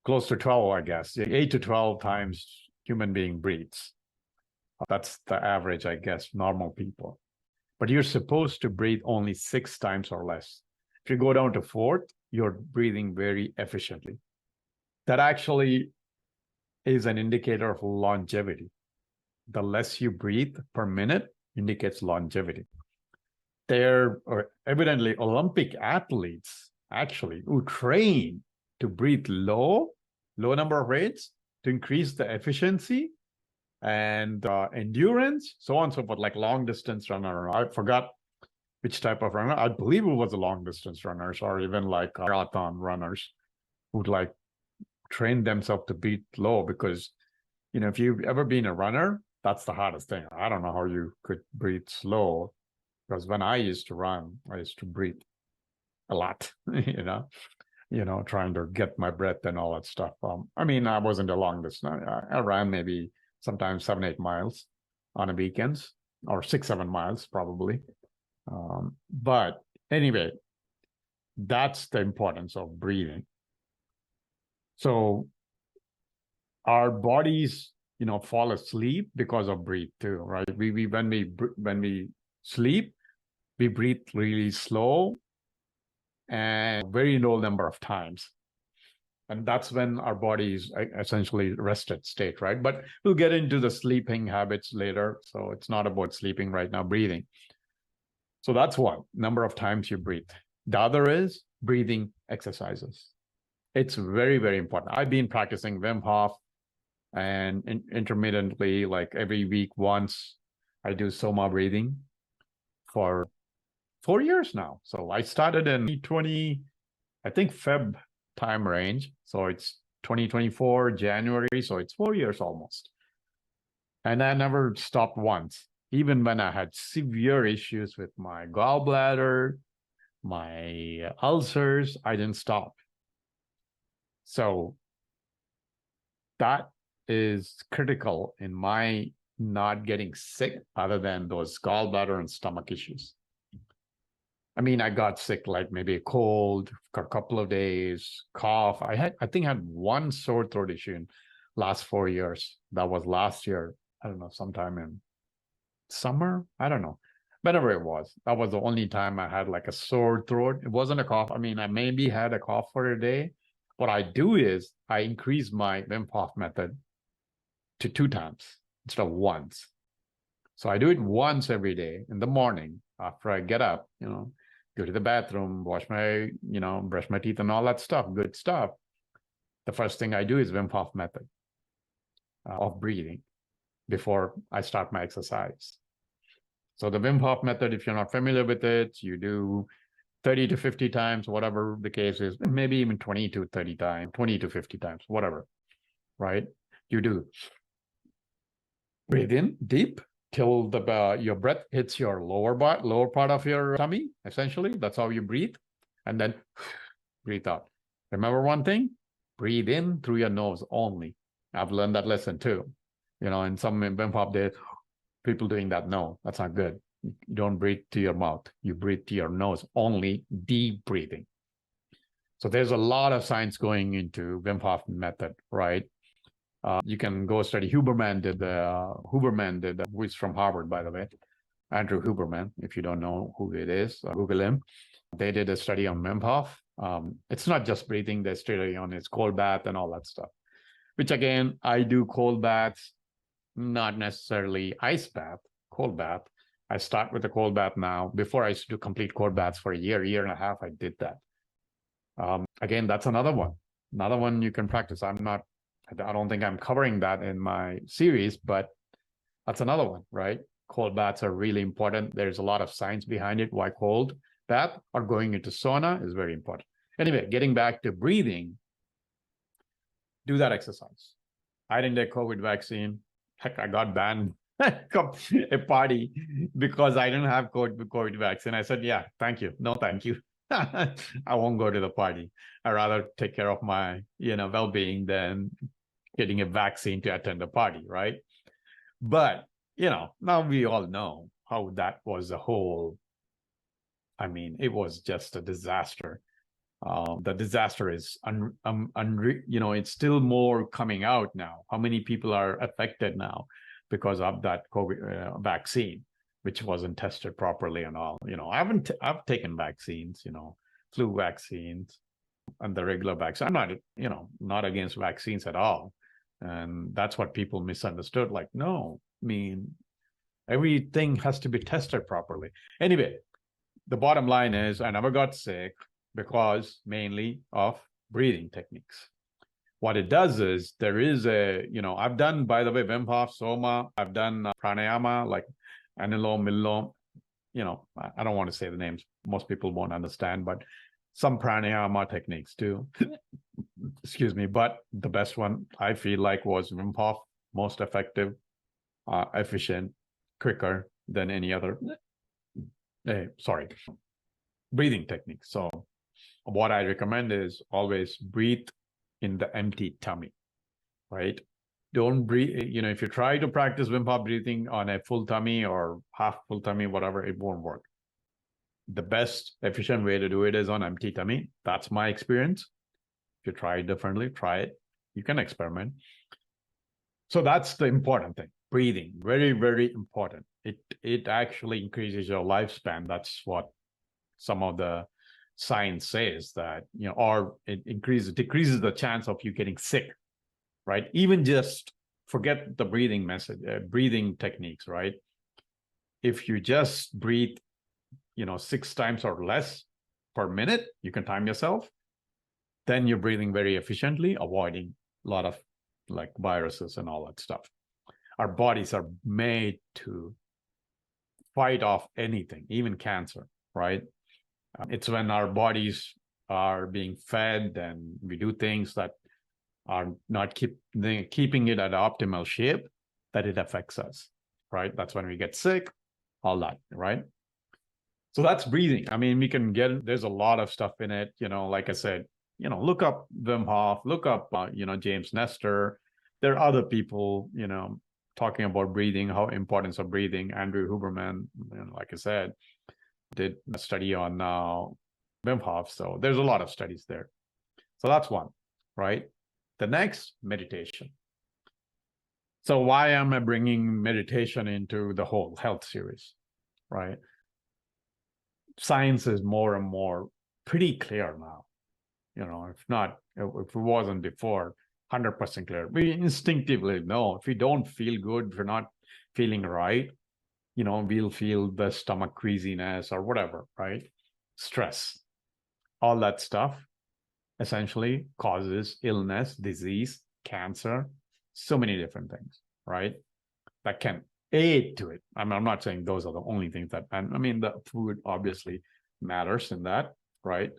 close to 12, I guess. 8 to 12 times human being breathes. That's the average, I guess, normal people. But you're supposed to breathe only 6 times or less. If you go down to 4th, you're breathing very efficiently. That actually is an indicator of longevity. The less you breathe per minute indicates longevity. There are evidently Olympic athletes actually who train to breathe low number of rates to increase the efficiency and endurance, so on and so forth, like long distance runner. I forgot which type of runner. I believe it was a long distance runners or even like marathon runners who'd like train themselves to breathe low because, if you've ever been a runner, that's the hardest thing. I don't know how you could breathe slow because when I used to run, I used to breathe a lot, trying to get my breath and all that stuff. I wasn't a long distance. I ran maybe sometimes 7-8 miles on the weekends or 6-7 miles probably. But anyway, that's the importance of breathing. So our bodies, fall asleep because of breathe too, right? When we sleep, we breathe really slow and very low number of times. And that's when our body is essentially rested state, right? But we'll get into the sleeping habits later. So it's not about sleeping right now, breathing. So that's one, number of times you breathe. The other is breathing exercises. It's very, very important. I've been practicing Wim Hof and intermittently, like every week once, I do Soma breathing for 4 years now. So I started in 2020, I think Feb time range. So it's 2024, January. So it's 4 years almost. And I never stopped once, even when I had severe issues with my gallbladder, my ulcers, I didn't stop. So that is critical in my not getting sick other than those gallbladder and stomach issues. I got sick, like maybe a cold for a couple of days, cough. I think I had one sore throat issue in last 4 years. That was last year. I don't know, sometime in summer. I don't know. Whenever it was, that was the only time I had like a sore throat. It wasn't a cough. I maybe had a cough for a day. What I do is I increase my Wim Hof method to 2 times instead of once. So I do it once every day in the morning after I get up, go to the bathroom, wash my, brush my teeth and all that stuff, good stuff. The first thing I do is Wim Hof method of breathing before I start my exercise. So the Wim Hof method, if you're not familiar with it, you do 30 to 50 times, whatever the case is, maybe even 20 to 30 times, 20 to 50 times, whatever, right? You do. Breathe in deep till your breath hits your lower part of your tummy, essentially. That's how you breathe. And then breathe out. Remember one thing? Breathe in through your nose only. I've learned that lesson too. In some Wim Hof days, people doing that. No, that's not good. You don't breathe to your mouth. You breathe to your nose only, deep breathing. So there's a lot of science going into Wim Hof method, right? You can go study. Huberman did, who is from Harvard, by the way, Andrew Huberman. If you don't know who it is, Google him. They did a study on Wim Hof. It's not just breathing. They study on his cold bath and all that stuff, which again, I do cold baths, not necessarily ice bath, cold bath. I start with a cold bath now. Before I used to do complete cold baths for a year and a half, I did that. Again, that's another one you can practice. I don't think I'm covering that in my series, but that's another one, right? Cold baths are really important. There's a lot of science behind it. Why cold bath or going into sauna is very important. Anyway, getting back to breathing, do that exercise. I didn't get COVID vaccine. Heck, I got banned a party because I didn't have COVID vaccine. I said, yeah, thank you. No, thank you. I won't go to the party. I'd rather take care of my, well-being than getting a vaccine to attend a party, right? But now we all know how that was a whole. I mean, it was just a disaster. The disaster is, it's still more coming out now. How many people are affected now because of that COVID vaccine, which wasn't tested properly and all. I've taken vaccines, flu vaccines and the regular vaccine. I'm not, not against vaccines at all. And that's what people misunderstood. Like, no, I mean, everything has to be tested properly. Anyway, the bottom line is I never got sick because mainly of breathing techniques. What it does is there is I've done, by the way, Wim Hof, Soma, I've done pranayama, like Anilom, Milom, I don't want to say the names. Most people won't understand, but some pranayama techniques too. Excuse me. But the best one I feel like was Wim Hof, most effective, efficient, quicker than any other. Breathing technique. So what I recommend is always breathe in the empty tummy, right? Don't breathe, if you try to practice Wim Hof breathing on a full tummy or half full tummy, whatever, it won't work. The best efficient way to do it is on empty tummy. That's my experience. If you try it differently, try it. You can experiment. So that's the important thing. Breathing, very, very important. It actually increases your lifespan. That's what some of the science says, that, or it decreases the chance of you getting sick, right? Even just forget the breathing techniques, right? If you just breathe, 6 times or less per minute, you can time yourself, then you're breathing very efficiently, avoiding a lot of like viruses and all that stuff. Our bodies are made to fight off anything, even cancer, right? It's when our bodies are being fed and we do things that are not keeping it at optimal shape that it affects us, right? That's when we get sick, all that, right? So that's breathing. I mean, there's a lot of stuff in it, like I said, look up Wim Hof, look up, James Nestor. There are other people, talking about breathing, how importance of breathing. Andrew Huberman, like I said, did a study on Wim Hof. So there's a lot of studies there. So that's one, right? The next, meditation. So why am I bringing meditation into the whole health series, right? Science is more and more pretty clear now. If it wasn't before, 100% clear. We instinctively know if we don't feel good, if we're not feeling right, we'll feel the stomach queasiness or whatever, right? Stress, all that stuff essentially causes illness, disease, cancer, so many different things, right? That can aid to it. I'm not saying those are the only things that, and I mean, the food obviously matters in that, right?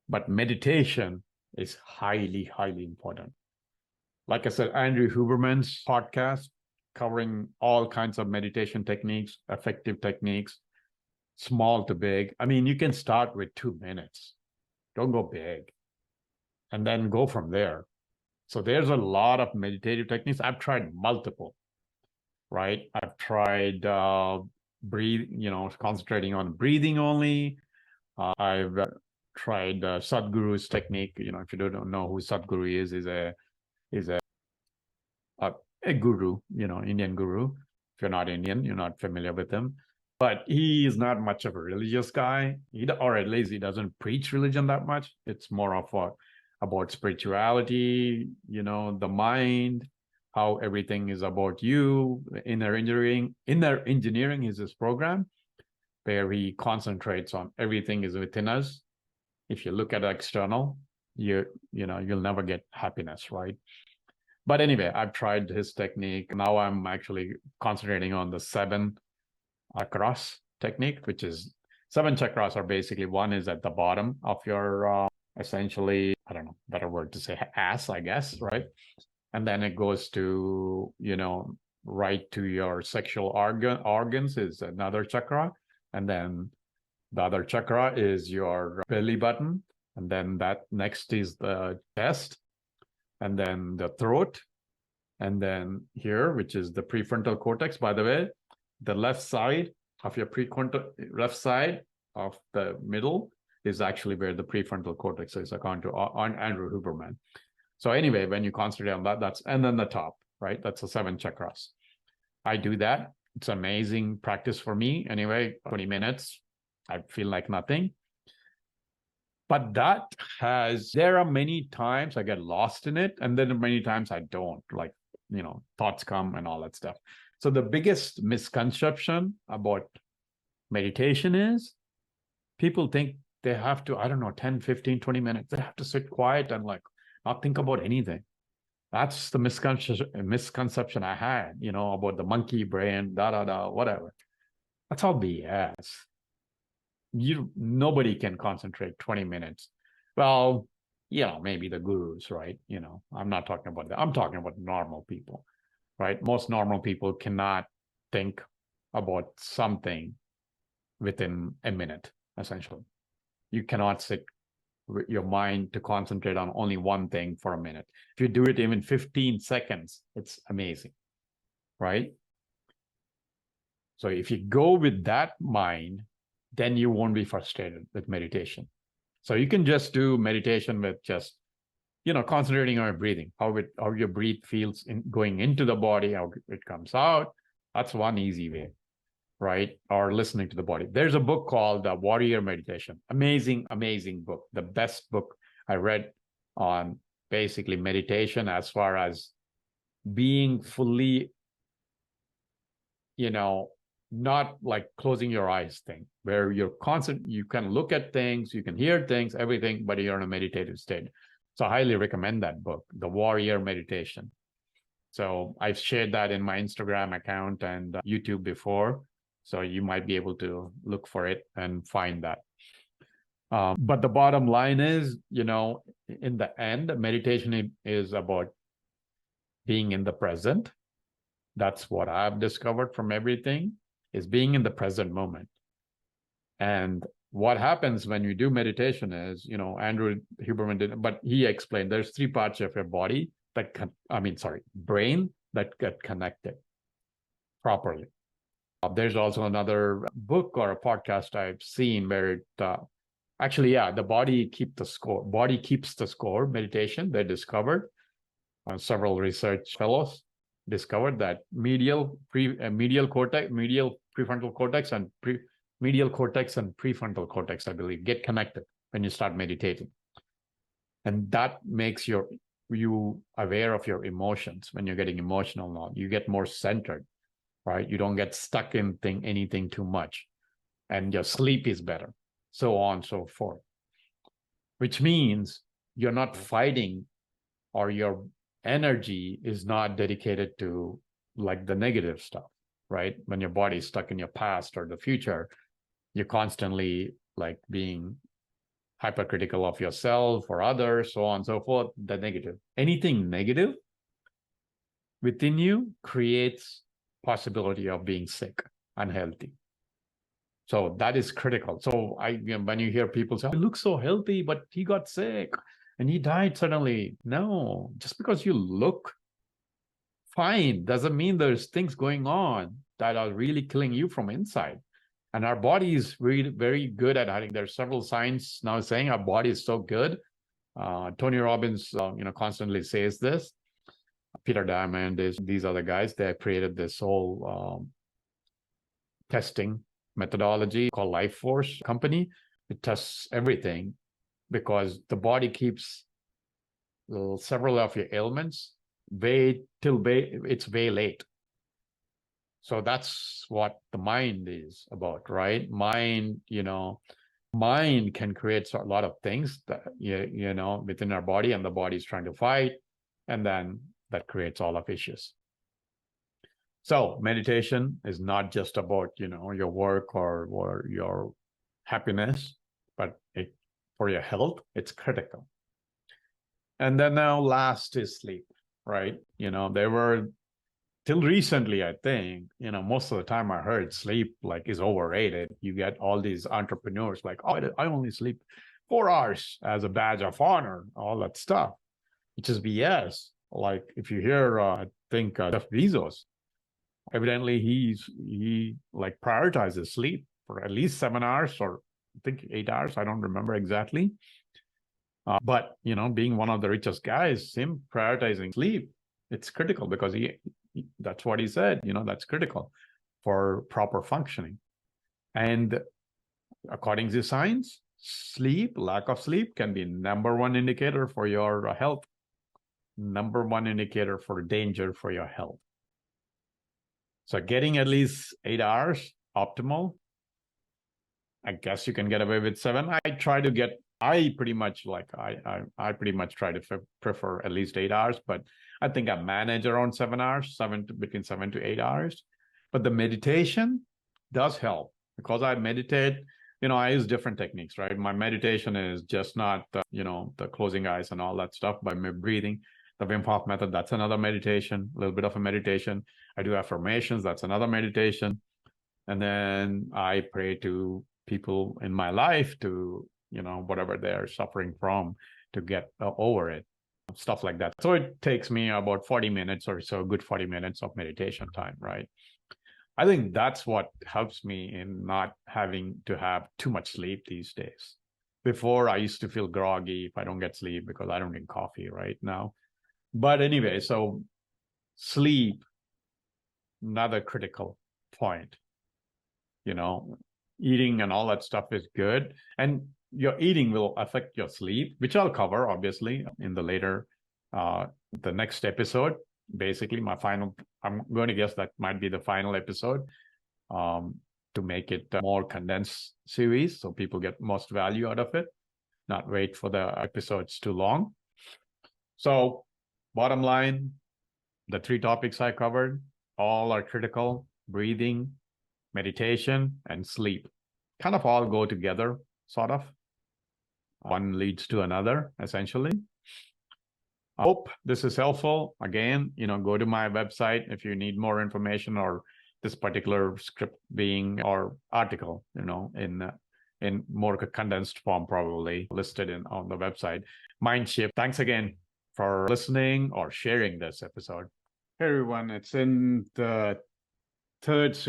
But meditation is highly, highly important. Like I said, Andrew Huberman's podcast covering all kinds of meditation techniques, effective techniques, small to big. I mean, you can start with 2 minutes. Don't go big. And then go from there. So there's a lot of meditative techniques. I've tried multiple, right? I've tried concentrating on breathing only. I've tried Sadhguru's technique. If you don't know who Sadhguru is a guru, Indian guru. If you're not Indian, you're not familiar with him. But he is not much of a religious guy, or at least he doesn't preach religion that much. It's more of about spirituality, the mind, how everything is about you. Inner engineering is his program, where he concentrates on everything is within us. If you look at the external, you'll never get happiness, right? But anyway, I've tried his technique. Now I'm actually concentrating on the 7 chakras technique, which is 7 chakras are basically, one is at the bottom of your, essentially, I don't know, better word to say, ass, I guess, right? And then it goes to, right to your sexual organs is another chakra. And then the other chakra is your belly button. And then that next is the chest. And then the throat. And then here, which is the prefrontal cortex, by the way, the left side of your left side of the middle is actually where the prefrontal cortex is, according to Andrew Huberman. So anyway, when you concentrate on that, and then the top, right? That's the 7 chakras. I do that. It's amazing practice for me. Anyway, 20 minutes, I feel like nothing. But there are many times I get lost in it, and then many times I don't, like, thoughts come and all that stuff. So the biggest misconception about meditation is people think they have to, I don't know, 10, 15, 20 minutes. They have to sit quiet and like not think about anything. That's the misconception I had, about the monkey brain, whatever. That's all BS. Nobody can concentrate 20 minutes. Well, maybe the gurus, right? I'm not talking about that. I'm talking about normal people, right? Most normal people cannot think about something within a minute, essentially. You cannot sit with your mind to concentrate on only one thing for a minute. If you do it even 15 seconds, it's amazing, right? So if you go with that mind, then you won't be frustrated with meditation. So you can just do meditation with just, concentrating on your breathing, how your breath feels going into the body, how it comes out. That's one easy way, right? Or listening to the body. There's a book called Warrior Meditation. Amazing, amazing book. The best book I read on basically meditation as far as being fully, not like closing your eyes thing, where you're constant, you can look at things, you can hear things, everything, but you're in a meditative state. So I highly recommend that book, The Warrior Meditation. So I've shared that in my Instagram account and YouTube before. So you might be able to look for it and find that. But the bottom line is, in the end, meditation is about being in the present. That's what I've discovered from everything, is being in the present moment. And what happens when you do meditation is, Andrew Huberman did, but he explained there's 3 parts of your body brain that get connected properly. There's also another book or a podcast I've seen where it the body keeps the score. Body keeps the score meditation. They discovered, several research fellows discovered that medial prefrontal cortex and medial cortex and prefrontal cortex, I believe, get connected when you start meditating. And that makes you aware of your emotions. When you're getting emotional now, you get more centered, right? You don't get stuck in anything too much, and your sleep is better, so on and so forth. Which means you're not fighting, or your energy is not dedicated to like the negative stuff, right? When your body is stuck in your past or the future, you're constantly like being hypercritical of yourself or others, so on and so forth. The negative, anything negative within you creates possibility of being sick, unhealthy. So that is critical. So when you hear people say, "I look so healthy, but he got sick and he died suddenly." No, just because you look fine doesn't mean there's things going on that are really killing you from inside. And our body is really very good at hiding. There's several signs now saying our body is so good. Tony Robbins, constantly says this. Peter Diamond these are the guys that created this whole testing methodology called Life Force company. It tests everything because the body keeps several of your ailments it's way late. So that's what the mind is about, right? Mind can create a lot of things that, within our body, and the body is trying to fight. And then that creates all of issues. So meditation is not just about, your work or your happiness, but for your health, it's critical. And then now last is sleep, right? There were, till recently, I think, most of the time I heard sleep is overrated. You get all these entrepreneurs like, "Oh, I only sleep 4 hours as a badge of honor," all that stuff, which is BS. Like if you hear, I think Jeff Bezos, evidently he like prioritizes sleep for at least 7 hours, or I think 8 hours. I don't remember exactly. But being one of the richest guys, him prioritizing sleep, it's critical because that's what he said. That's critical for proper functioning. And according to science, lack of sleep can be number one indicator for your health, number one indicator for danger for your health. So getting at least 8 hours optimal. I guess you can get away with 7. I pretty much try to prefer at least 8 hours, but I think I manage around 7 hours, between 7 to 8 hours. But the meditation does help because I meditate. I use different techniques, right? My meditation is just not the closing eyes and all that stuff, by my breathing. The Wim Hof method, that's another meditation, a little bit of a meditation. I do affirmations, that's another meditation. And then I pray to people in my life to, whatever they're suffering from, to get over it, stuff like that. So it takes me about 40 minutes or so, good 40 minutes of meditation time, right? I think that's what helps me in not having to have too much sleep these days. Before, I used to feel groggy if I don't get sleep because I don't drink coffee right now. But anyway, so sleep, another critical point. Eating and all that stuff is good. And your eating will affect your sleep, which I'll cover, obviously, in the next episode. Basically, I'm going to guess that might be the final episode, to make it a more condensed series so people get most value out of it, not wait for the episodes too long. So bottom line, the 3 topics I covered, all are critical: breathing, meditation, and sleep. Kind of all go together, sort of. One leads to another, essentially. I hope this is helpful. Again, go to my website if you need more information, or this particular script or article, in more condensed form, probably listed on the website. Mindshift. Thanks again for listening or sharing this episode. Hey everyone, it's in the fourth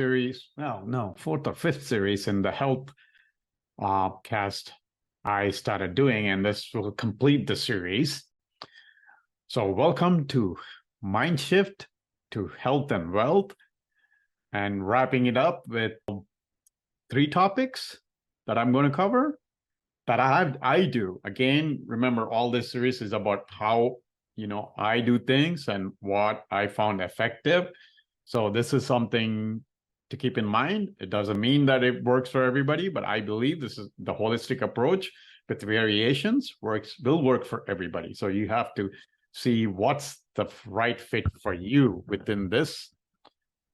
or fifth series in the health cast I started doing, and this will complete the series. So welcome to Mindshift, to Health and Wealth, and wrapping it up with 3 topics that I'm going to cover that I do. Again, remember, all this series is about how I do things and what I found effective. So this is something to keep in mind. It doesn't mean that it works for everybody, but I believe this is the holistic approach with variations will work for everybody. So you have to see what's the right fit for you within this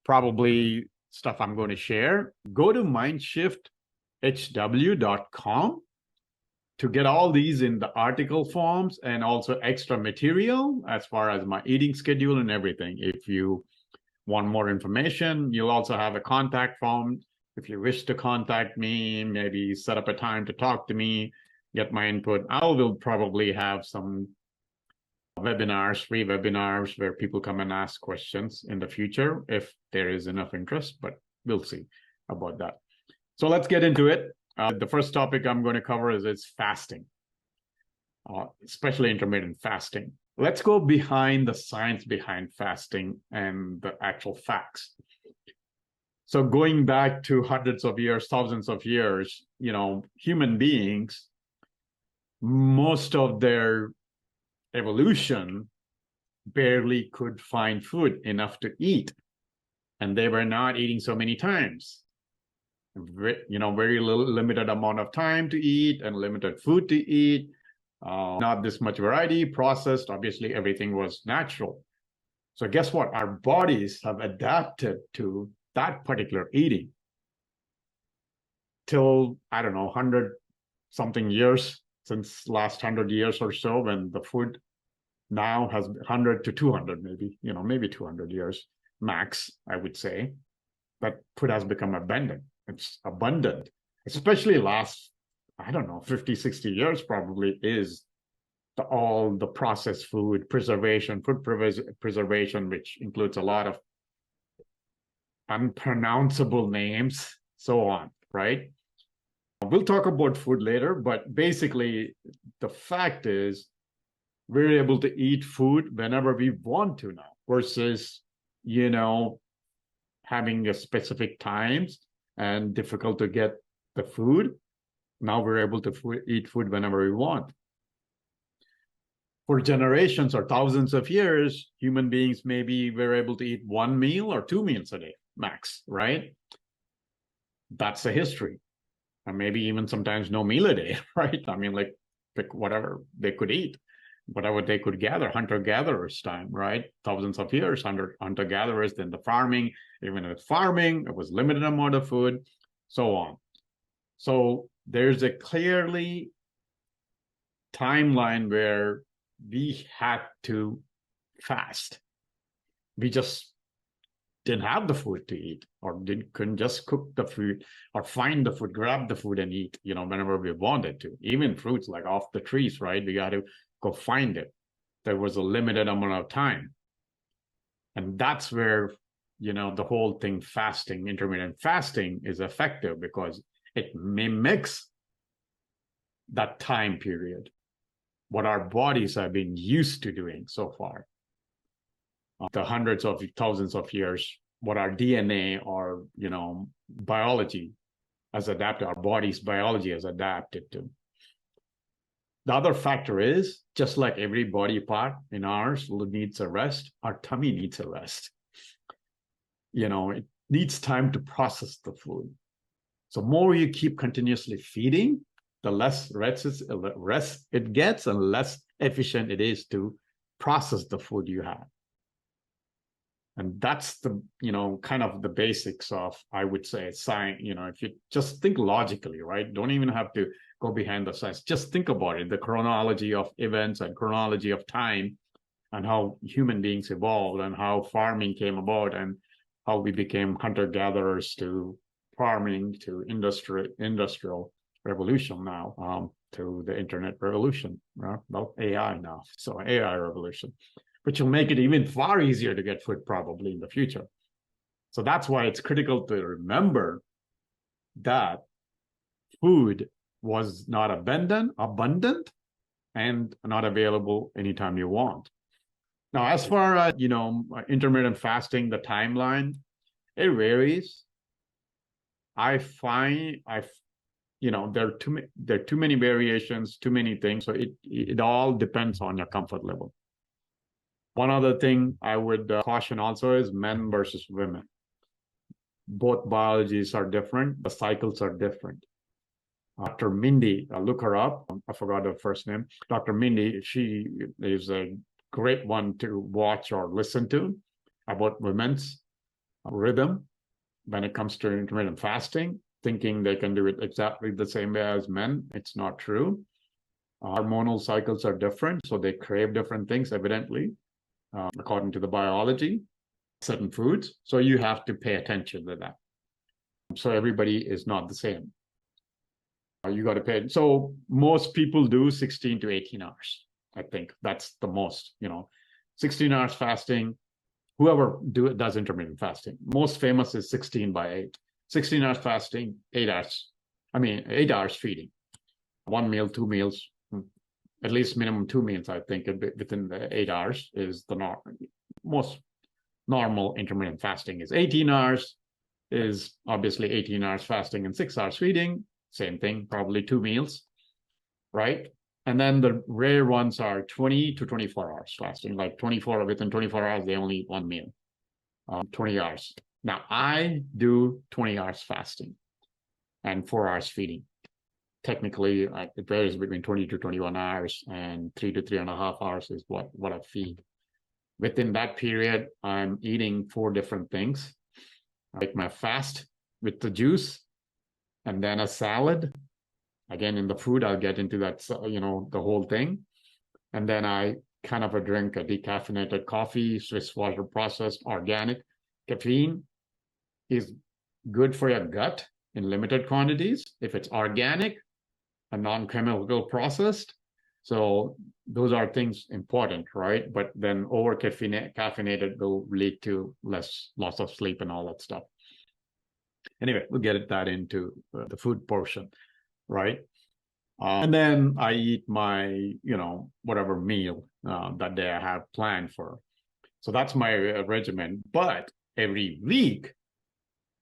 probably stuff I'm going to share. Go to mindshifthw.com to get all these in the article forms and also extra material as far as my eating schedule and everything. If you want more information, you'll also have a contact form. If you wish to contact me, maybe set up a time to talk to me, get my input. I will probably have some free webinars where people come and ask questions in the future if there is enough interest, but we'll see about that. So let's get into it. The first topic I'm going to cover is fasting, especially intermittent fasting. Let's go behind the science behind fasting and the actual facts. So going back to hundreds of years, thousands of years, human beings, most of their evolution barely could find food enough to eat. And they were not eating so many times. Very limited amount of time to eat and limited food to eat. Not this much variety, processed. Obviously, everything was natural. So guess what? Our bodies have adapted to that particular eating till, 100-something years, since last 100 years or so, when the food now has 100 to 200, maybe 200 years max, I would say, that food has become abundant. It's abundant, especially last, 50, 60 years probably is all the processed food, preservation, which includes a lot of unpronounceable names, so on, right? We'll talk about food later, but basically the fact is we're able to eat food whenever we want to now versus, having a specific times and difficult to get the food. Now we're able to eat food whenever we want. For generations or thousands of years, human beings maybe were able to eat one meal or 2 meals a day, max, right? That's the history. And maybe even sometimes no meal a day, right? I mean, like pick whatever they could eat, whatever they could gather, hunter-gatherers time, right? Thousands of years, hunter-gatherers, then the farming, even with farming, it was limited amount of food, so on. So there's a clearly timeline where we had to fast. We just didn't have the food to eat, or couldn't just cook the food or find the food, grab the food and eat, whenever we wanted to. Even fruits like off the trees, right? We got to go find it. There was a limited amount of time. And that's where, the whole thing fasting, intermittent fasting is effective because it mimics that time period, what our bodies have been used to doing so far. The hundreds of thousands of years, what our DNA or, biology has adapted, our body's biology has adapted to. The other factor is, just like every body part in ours needs a rest, our tummy needs a rest. It needs time to process the food. So more you keep continuously feeding, the less rest it gets and less efficient it is to process the food you have. And that's the, kind of the basics of, I would say, science. If you just think logically, right? Don't even have to go behind the science. Just think about it, the chronology of events and chronology of time and how human beings evolved and how farming came about and how we became hunter-gatherers to farming to industrial revolution now, to the internet revolution, well, AI now. So AI revolution, which will make it even far easier to get food probably in the future. So that's why it's critical to remember that food was not abundant and not available anytime you want. Now, as far as, intermittent fasting, the timeline, it varies. I find there are too many variations, too many things. So it all depends on your comfort level. One other thing I would caution also is men versus women. Both biologies are different. The cycles are different. Dr. Mindy, look her up. I forgot her first name. Dr. Mindy, she is a great one to watch or listen to about women's rhythm when it comes to intermittent fasting, thinking they can do it exactly the same way as men. It's not true. Hormonal cycles are different, so they crave different things, evidently, according to the biology, certain foods. So you have to pay attention to that. So everybody is not the same. You got to pay. So most people do 16 to 18 hours. I think that's the most, 16 hours fasting. Whoever does intermittent fasting, most famous is 16 by 8. 16 hours fasting, 8 hours. 8 hours feeding. 1 meal, 2 meals, at least minimum 2 meals, I think, within the 8 hours is the most normal intermittent fasting is 18 hours, is obviously 18 hours fasting and 6 hours feeding. Same thing, probably 2 meals, right? And then the rare ones are 20 to 24 hours fasting, like within 24 hours, they only eat 1 meal, 20 hours. Now, I do 20 hours fasting and 4 hours feeding. Technically, it varies between 20 to 21 hours, and 3 to 3.5 hours is what I feed. Within that period, I'm eating 4 different things. I make my fast with the juice and then a salad. Again, in the food, I'll get into that, the whole thing. And then I kind of drink a decaffeinated coffee, Swiss water processed, organic. Caffeine is good for your gut in limited quantities. If it's organic and non-chemical processed, So those are things important, right? But then over caffeinated will lead to less loss of sleep and all that stuff. Anyway, we'll get that into the food portion, right? And then I eat my, whatever meal that day I have planned for. So that's my regimen. But every week,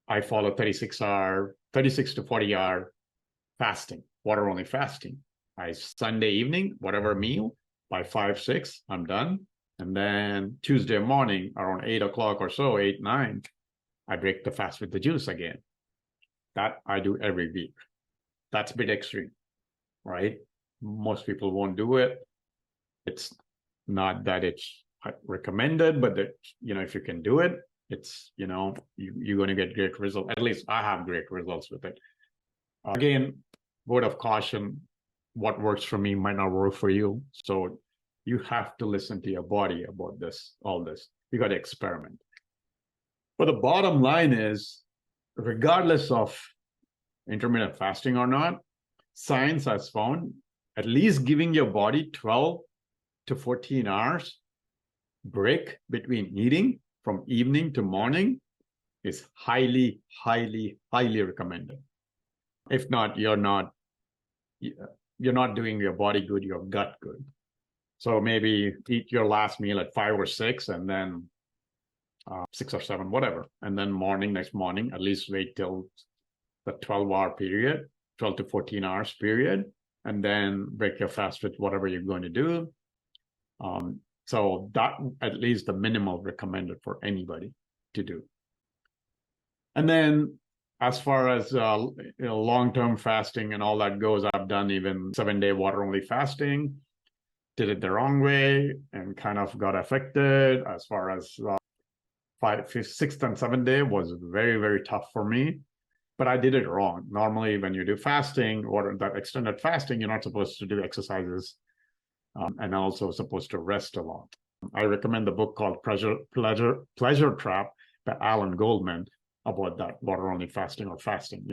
I follow 36 to 40-hour fasting, water only fasting. Sunday evening, whatever meal, by 5, 6, I'm done. And then Tuesday morning, around 8 o'clock or so, 8, 9, I break the fast with the juice again. That I do every week. That's a bit extreme, right? Most people won't do it. It's not that it's recommended, but that, if you can do it, it's, you're going to get great results. At least I have great results with it. Again, word of caution, what works for me might not work for you. So you have to listen to your body about all this. You got to experiment. But the bottom line is, regardless of intermittent fasting or not, science has found at least giving your body 12 to 14 hours break between eating from evening to morning is highly, highly, highly recommended. If not, you're not doing your body good, your gut good. So maybe eat your last meal at 5 or 6, and then 6 or 7, whatever. And then next morning, at least wait till the 12-hour period, 12 to 14 hours period, and then break your fast with whatever you're going to do. So that at least the minimum recommended for anybody to do. And then as far as long-term fasting and all that goes, I've done even 7-day water-only fasting, did it the wrong way and kind of got affected. As far as 5th, 6th, and 7th day was very, very tough for me, but I did it wrong. Normally, when you do fasting or that extended fasting, you're not supposed to do exercises and also supposed to rest a lot. I recommend the book called Pleasure Trap by Alan Goldman about that water-only fasting or fasting,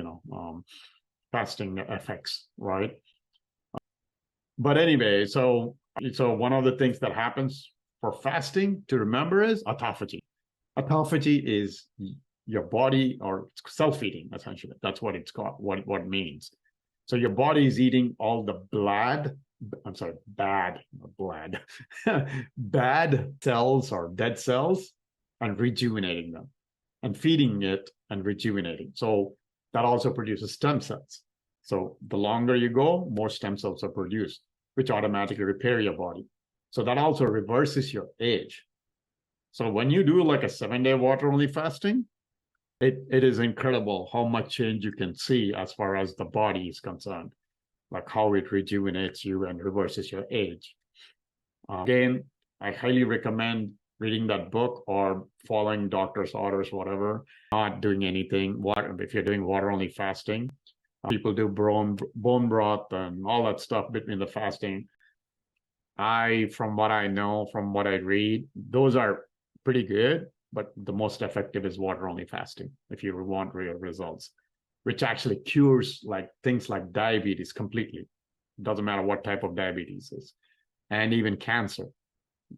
fasting effects, right? But anyway, so one of the things that happens for fasting to remember is autophagy. Autophagy is your body or self-eating, essentially. That's what it's called, what it means. So your body is eating all the bad cells or dead cells and rejuvenating them and feeding it and rejuvenating. So that also produces stem cells. So the longer you go, more stem cells are produced, which automatically repair your body. So that also reverses your age. So when you do like a 7-day water-only fasting, it is incredible how much change you can see as far as the body is concerned, like how it rejuvenates you and reverses your age. Again, I highly recommend reading that book or following doctor's orders, whatever, not doing anything. If you're doing water-only fasting, people do bone broth and all that stuff between the fasting. From what I know, from what I read, those are pretty good, but the most effective is water-only fasting if you want real results, which actually cures things like diabetes completely. It doesn't matter what type of diabetes is, and even cancer.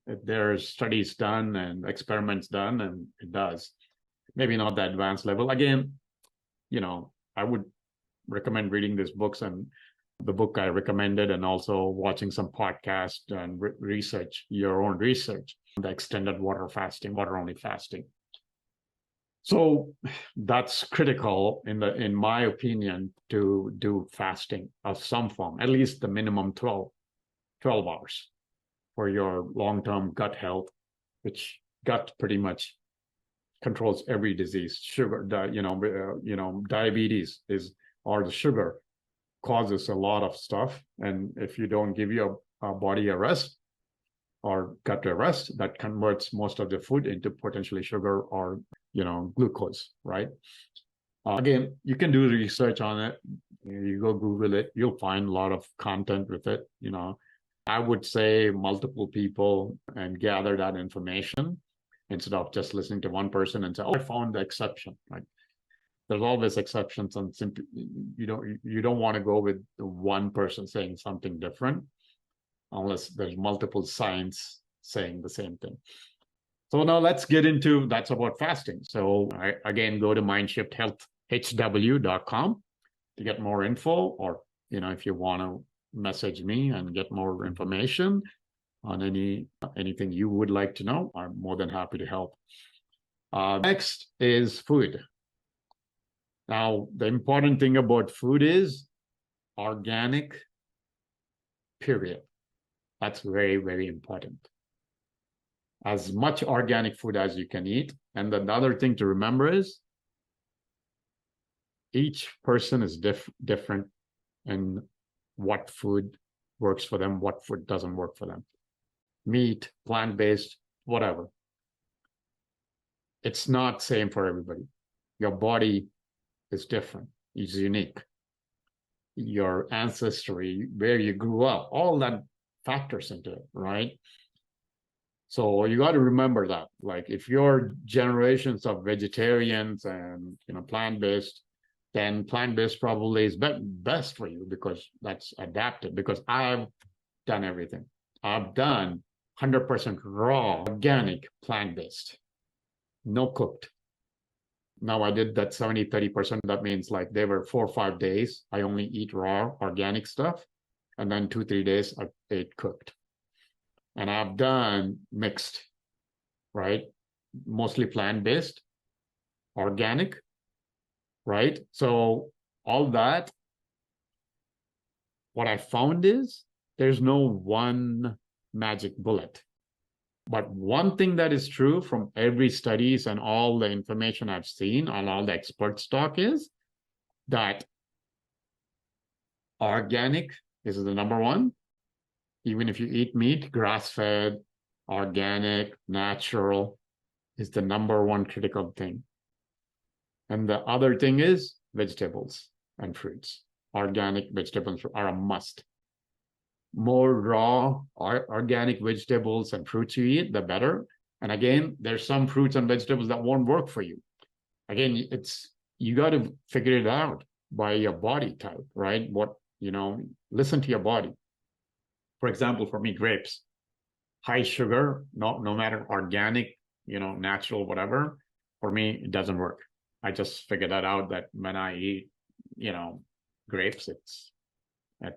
There's studies done and experiments done, and it does. Maybe not the advanced level. Again, I would recommend reading these books and the book I recommended, and also watching some podcasts and your own research, the extended water-only fasting. So that's critical in my opinion to do fasting of some form, at least the minimum 12 hours for your long-term gut health, which gut pretty much controls every disease. Sugar, diabetes or the sugar causes a lot of stuff. And if you don't give your body a rest or gut a rest, that converts most of the food into potentially sugar or, glucose, right? Again, you can do research on it. You go Google it, you'll find a lot of content with it. I would say multiple people and gather that information instead of just listening to one person and say, oh, I found the exception, right? There's always exceptions, and simply you don't want to go with the one person saying something different. unless there's multiple signs saying the same thing. So now let's get into, that's about fasting. So I again go to mindshifthealthhw.com to get more info, or if you want to message me and get more information on anything you would like to know, I'm more than happy to help. Next is food. Now, the important thing about food is organic, period. That's very, very important. As much organic food as you can eat. And another thing to remember is each person is different in what food works for them, what food doesn't work for them. Meat, plant-based, whatever. It's not same for everybody. Your body is different. It's unique. Your ancestry, where you grew up, all that factors into it, right? So you got to remember that. Like if you're generations of vegetarians and plant-based, then plant-based probably is best for you because that's adapted. Because I've done everything. I've done 100% raw, organic, plant-based, no cooked. Now I did that 70-30%. That means like they were 4 or 5 days. I only eat raw, organic stuff. And then 2-3 days I ate cooked. And I've done mixed, right? Mostly plant-based, organic, right? So all that, what I found is there's no one magic bullet. But one thing that is true from every studies and all the information I've seen on all the experts talk is that organic is the number one. Even if you eat meat, grass-fed, organic, natural is the number one critical thing. And the other thing is vegetables and fruits. Organic vegetables are a must. More raw organic vegetables and fruits you eat, the better. And again, there's some fruits and vegetables that won't work for you. Again, you got to figure it out by your body type, right? Listen to your body. For example, for me, grapes, high sugar, no matter organic, natural, whatever, for me, it doesn't work. I just figured that out that when I eat, grapes, it's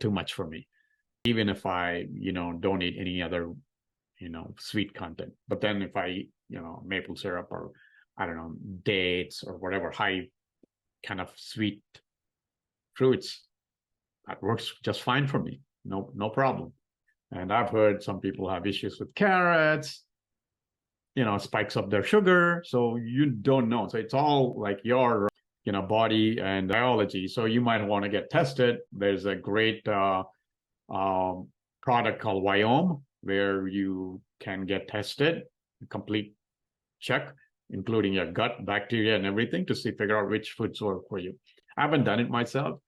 too much for me. Even if I, don't eat any other, sweet content. But then if I eat, maple syrup or, I don't know, dates or whatever, high kind of sweet fruits, that works just fine for me. No problem. And I've heard some people have issues with carrots, spikes up their sugar. So you don't know. So it's all like your, body and biology. So you might want to get tested. There's a great product called Wyome where you can get tested, complete check, including your gut bacteria and everything to figure out which foods work for you. I haven't done it myself,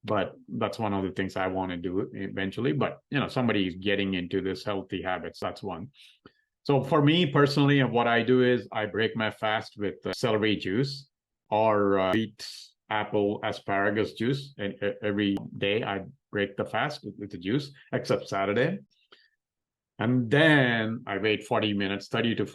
but that's one of the things I want to do eventually. But, somebody is getting into this healthy habits. That's one. So for me personally, what I do is I break my fast with celery juice or beet, apple, asparagus juice. And every day I break the fast with the juice, except Saturday. And then I wait 40 minutes, 30 to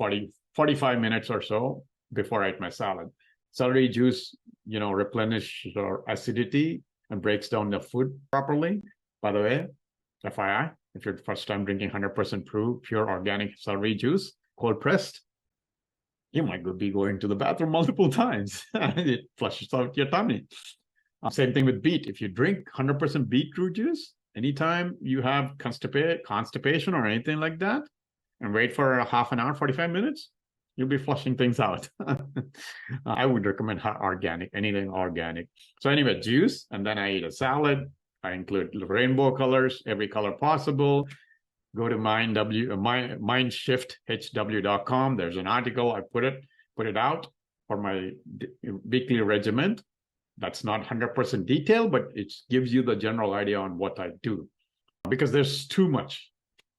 45 minutes or so before I eat my salad. Celery juice, replenishes your acidity and breaks down the food properly. By the way, FYI, if you're first time drinking 100% pure organic celery juice, cold pressed, you might be going to the bathroom multiple times. It flushes out your tummy. Same thing with beet. If you drink 100% beetroot juice, anytime you have constipation or anything like that, and wait for a half an hour, 45 minutes, you'll be flushing things out. I would recommend organic, anything organic. So anyway, juice, and then I eat a salad. I include rainbow colors, every color possible. Go to mindshiftHW.com. There's an article. I put it out for my weekly regimen. That's not 100% detailed, but it gives you the general idea on what I do. Because there's too much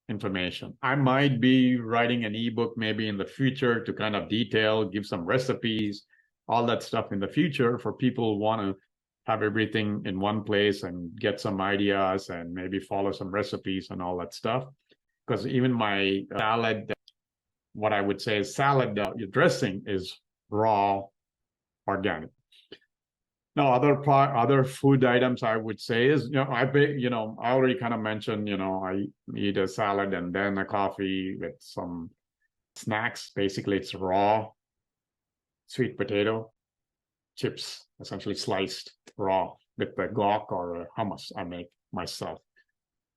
information. I might be writing an ebook maybe in the future to kind of detail, give some recipes, all that stuff in the future for people who want to have everything in one place and get some ideas and maybe follow some recipes and all that stuff. Because even my salad, what I would say is salad dressing is raw, organic. Now, other food items I would say is, I already kind of mentioned, I eat a salad and then a coffee with some snacks. Basically, it's raw sweet potato chips, essentially sliced raw with the guac or hummus I make myself.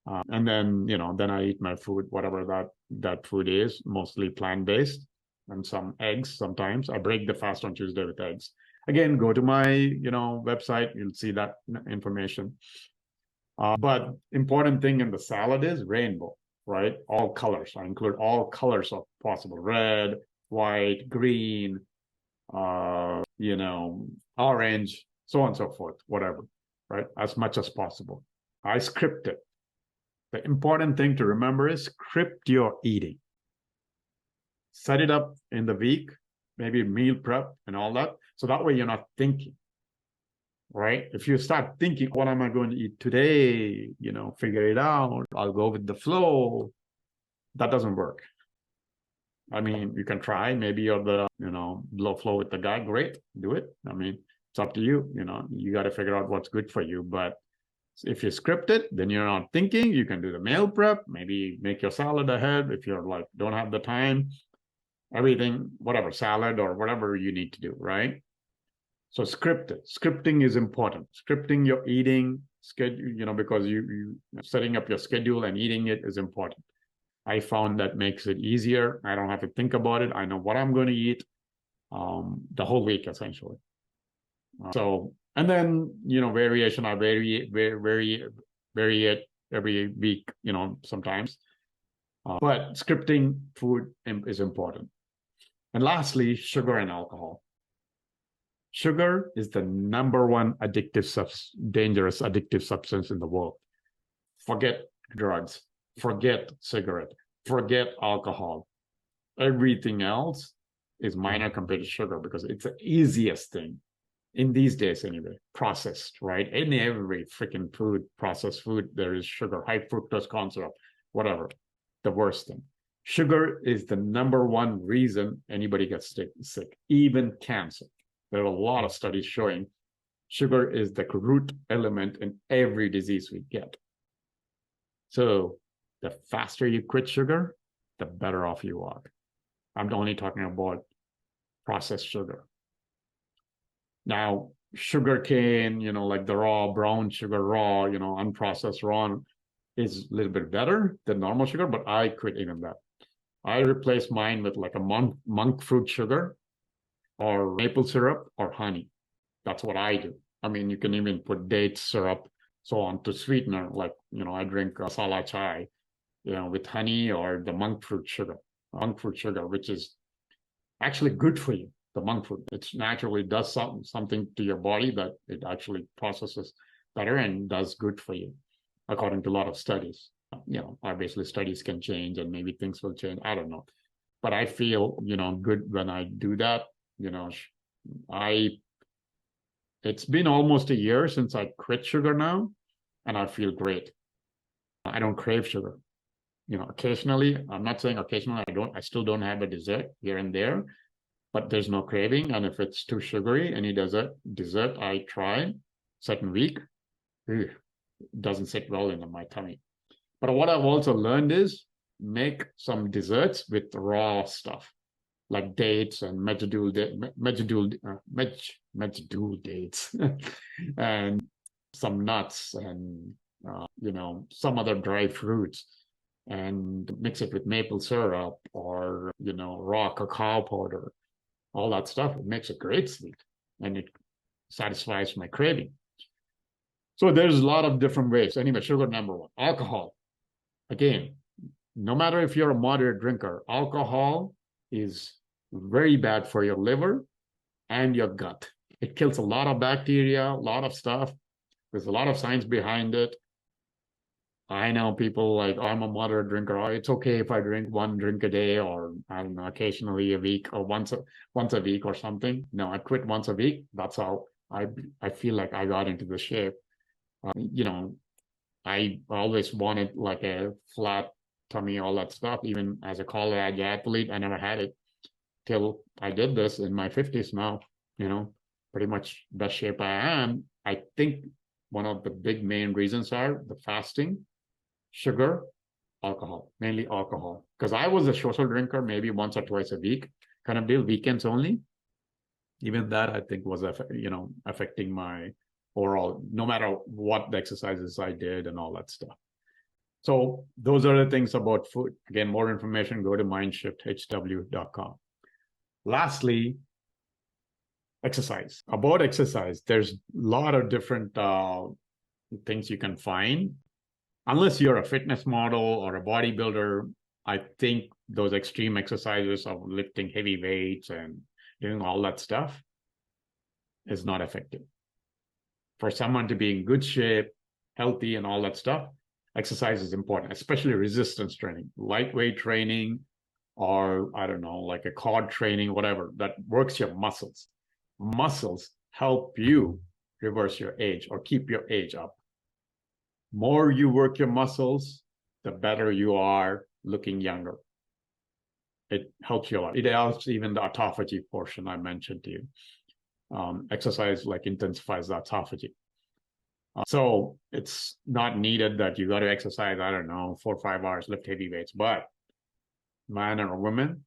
And then, then I eat my food, whatever that food is, mostly plant-based, and some eggs sometimes. I break the fast on Tuesday with eggs. Again, go to my, website, you'll see that information. But important thing in the salad is rainbow, right? All colors. I include all colors of possible: red, white, green, orange, so on and so forth, whatever, right? As much as possible. I script it. The important thing to remember is script your eating. Set it up in the week, maybe meal prep and all that. So that way you're not thinking, right? If you start thinking, what am I going to eat today? Figure it out. I'll go with the flow. That doesn't work. I mean, you can try. Maybe you're the, low flow with the guy. Great, do it. I mean, it's up to you. You got to figure out what's good for you. But if you script it, then you're not thinking. You can do the meal prep, maybe make your salad ahead if you're like, don't have the time, everything, whatever, salad or whatever you need to do, right? So script it. Scripting is important. Scripting your eating schedule, because you setting up your schedule and eating it is important. I found that makes it easier. I don't have to think about it. I know what I'm going to eat the whole week, essentially. And then, variation, I vary it every week, sometimes. But scripting food is important. And lastly, sugar and alcohol. Sugar is the number one dangerous addictive substance in the world. Forget drugs, forget cigarette, forget alcohol. Everything else is minor compared to sugar because it's the easiest thing. In these days, anyway, processed, right? In every freaking food, processed food, there is sugar, high fructose corn syrup, whatever. The worst thing. Sugar is the number one reason anybody gets sick, even cancer. There are a lot of studies showing sugar is the root element in every disease we get. So the faster you quit sugar, the better off you are. I'm only talking about processed sugar. Now, sugar cane, like the raw brown sugar, raw, unprocessed raw is a little bit better than normal sugar, but I quit even that. I replace mine with like a monk fruit sugar or maple syrup or honey. That's what I do. I mean, you can even put date syrup, so on, to sweetener. Like, I drink masala chai, with honey or the monk fruit sugar, which is actually good for you. The monk fruit, it naturally does something to your body that it actually processes better and does good for you, according to a lot of studies. Obviously studies can change and maybe things will change. I don't know. But I feel, good when I do that. It's been almost a year since I quit sugar now, and I feel great. I don't crave sugar. Occasionally, I'm not saying occasionally, I still don't have a dessert here and there, but there's no craving. And if it's too sugary, any dessert I try certain week, it doesn't sit well in my tummy. But what I've also learned is make some desserts with raw stuff, like dates and medjool dates, and some nuts and some other dry fruits, and mix it with maple syrup or raw cacao powder. All that stuff, it makes a great sweet and it satisfies my craving. So there's a lot of different ways. Anyway, sugar number one. Alcohol. Again, no matter if you're a moderate drinker, alcohol is very bad for your liver and your gut. It kills a lot of bacteria, a lot of stuff. There's a lot of science behind it. I know people like, I'm a moderate drinker. Oh, it's okay if I drink one drink a day, or I don't know, occasionally a week, or once a week or something. No, I quit once a week. That's how I feel like I got into the shape. You know, I always wanted like a flat tummy, all that stuff. Even as a college athlete, I never had it till I did this in my 50s now, you know, pretty much best shape I am. I think one of the big main reasons are the fasting, sugar, alcohol, mainly alcohol. Because I was a social drinker, maybe once or twice a week kind of deal, weekends only. Even that I think was, affecting my overall, no matter what the exercises I did and all that stuff. So those are the things about food. Again, more information, go to mindshifthw.com. Lastly, exercise. About exercise, there's a lot of different things you can find. Unless you're a fitness model or a bodybuilder, I think those extreme exercises of lifting heavy weights and doing all that stuff is not effective. For someone to be in good shape, healthy, and all that stuff, exercise is important, especially resistance training, lightweight training, or I don't know, like a quad training, whatever, that works your muscles. Muscles help you reverse your age or keep your age up. More you work your muscles, the better you are looking younger. It helps you a lot. It helps even the autophagy portion I mentioned to you. Exercise like intensifies the autophagy. So it's not needed that you got to exercise, I don't know, 4 or 5 hours, lift heavy weights. But man or woman,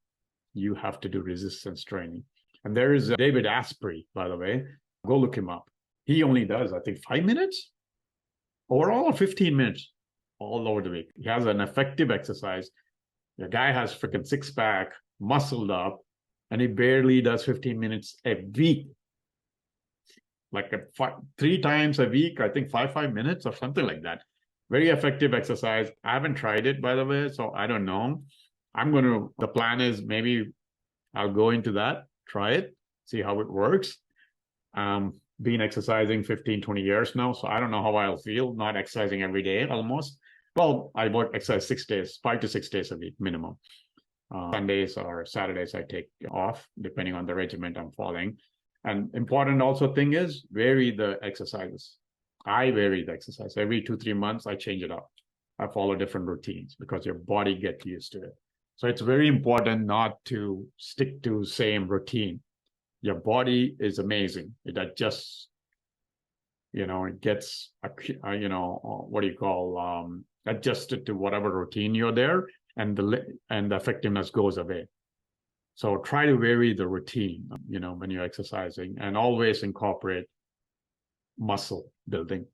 you have to do resistance training. And there is David Asprey, by the way. Go look him up. He only does, I think, 5 minutes overall, or 15 minutes all over the week. He has an effective exercise. The guy has freaking six pack, muscled up, and he barely does 15 minutes a week. Like 3 times a week, I think 5 minutes or something like that. Very effective exercise. I haven't tried it, by the way, so I don't know. The plan is maybe I'll go into that, try it, see how it works. Been exercising 15, 20 years now, so I don't know how I'll feel not exercising every day almost. Well, I work exercise 6 days, 5 to 6 days a week minimum. Sundays or Saturdays I take off, depending on the regimen I'm following. And important also thing is vary the exercises. I vary the exercise. Every 2-3 months, I change it up. I follow different routines because your body gets used to it. So it's very important not to stick to same routine. Your body is amazing. It adjusts, it gets, adjusted to whatever routine you're there, and the effectiveness goes away. So try to vary the routine, when you're exercising, and always incorporate muscle building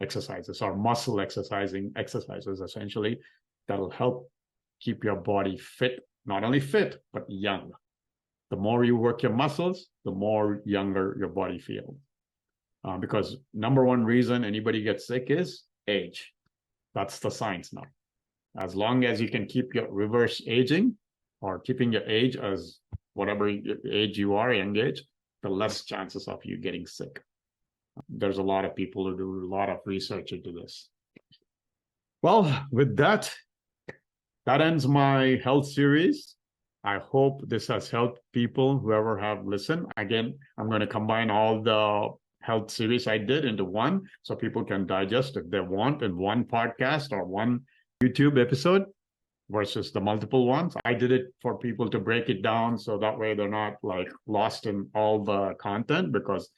exercises or muscle exercises, essentially, that'll help keep your body fit, not only fit, but young. The more you work your muscles, the more younger your body feels. Because number one reason anybody gets sick is age. That's the science now. As long as you can keep your reverse aging, or keeping your age as whatever age you are, young age, the less chances of you getting sick. There's a lot of people who do a lot of research into this. Well, with that ends my health series. I hope this has helped people, whoever have listened. Again, I'm going to combine all the health series I did into one so people can digest if they want in one podcast or one YouTube episode versus the multiple ones. I did it for people to break it down so that way they're not like lost in all the content, because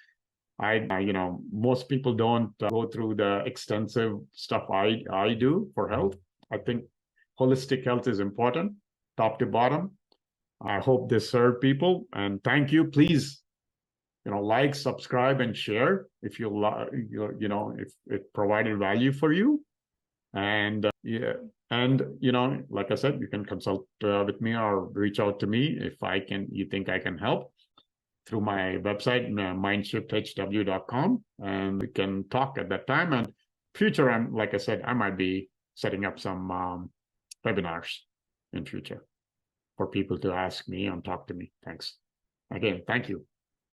most people don't go through the extensive stuff I do for health. I think holistic health is important, top to bottom. I hope this served people, and thank you. Please, like, subscribe, and share if if it provided value for you. And like I said, you can consult with me or reach out to me if you think I can help through my website, mindshifthw.com, and we can talk at that time. And future, like I said, I might be setting up some webinars in future for people to ask me and talk to me. Thanks. Again, thank you.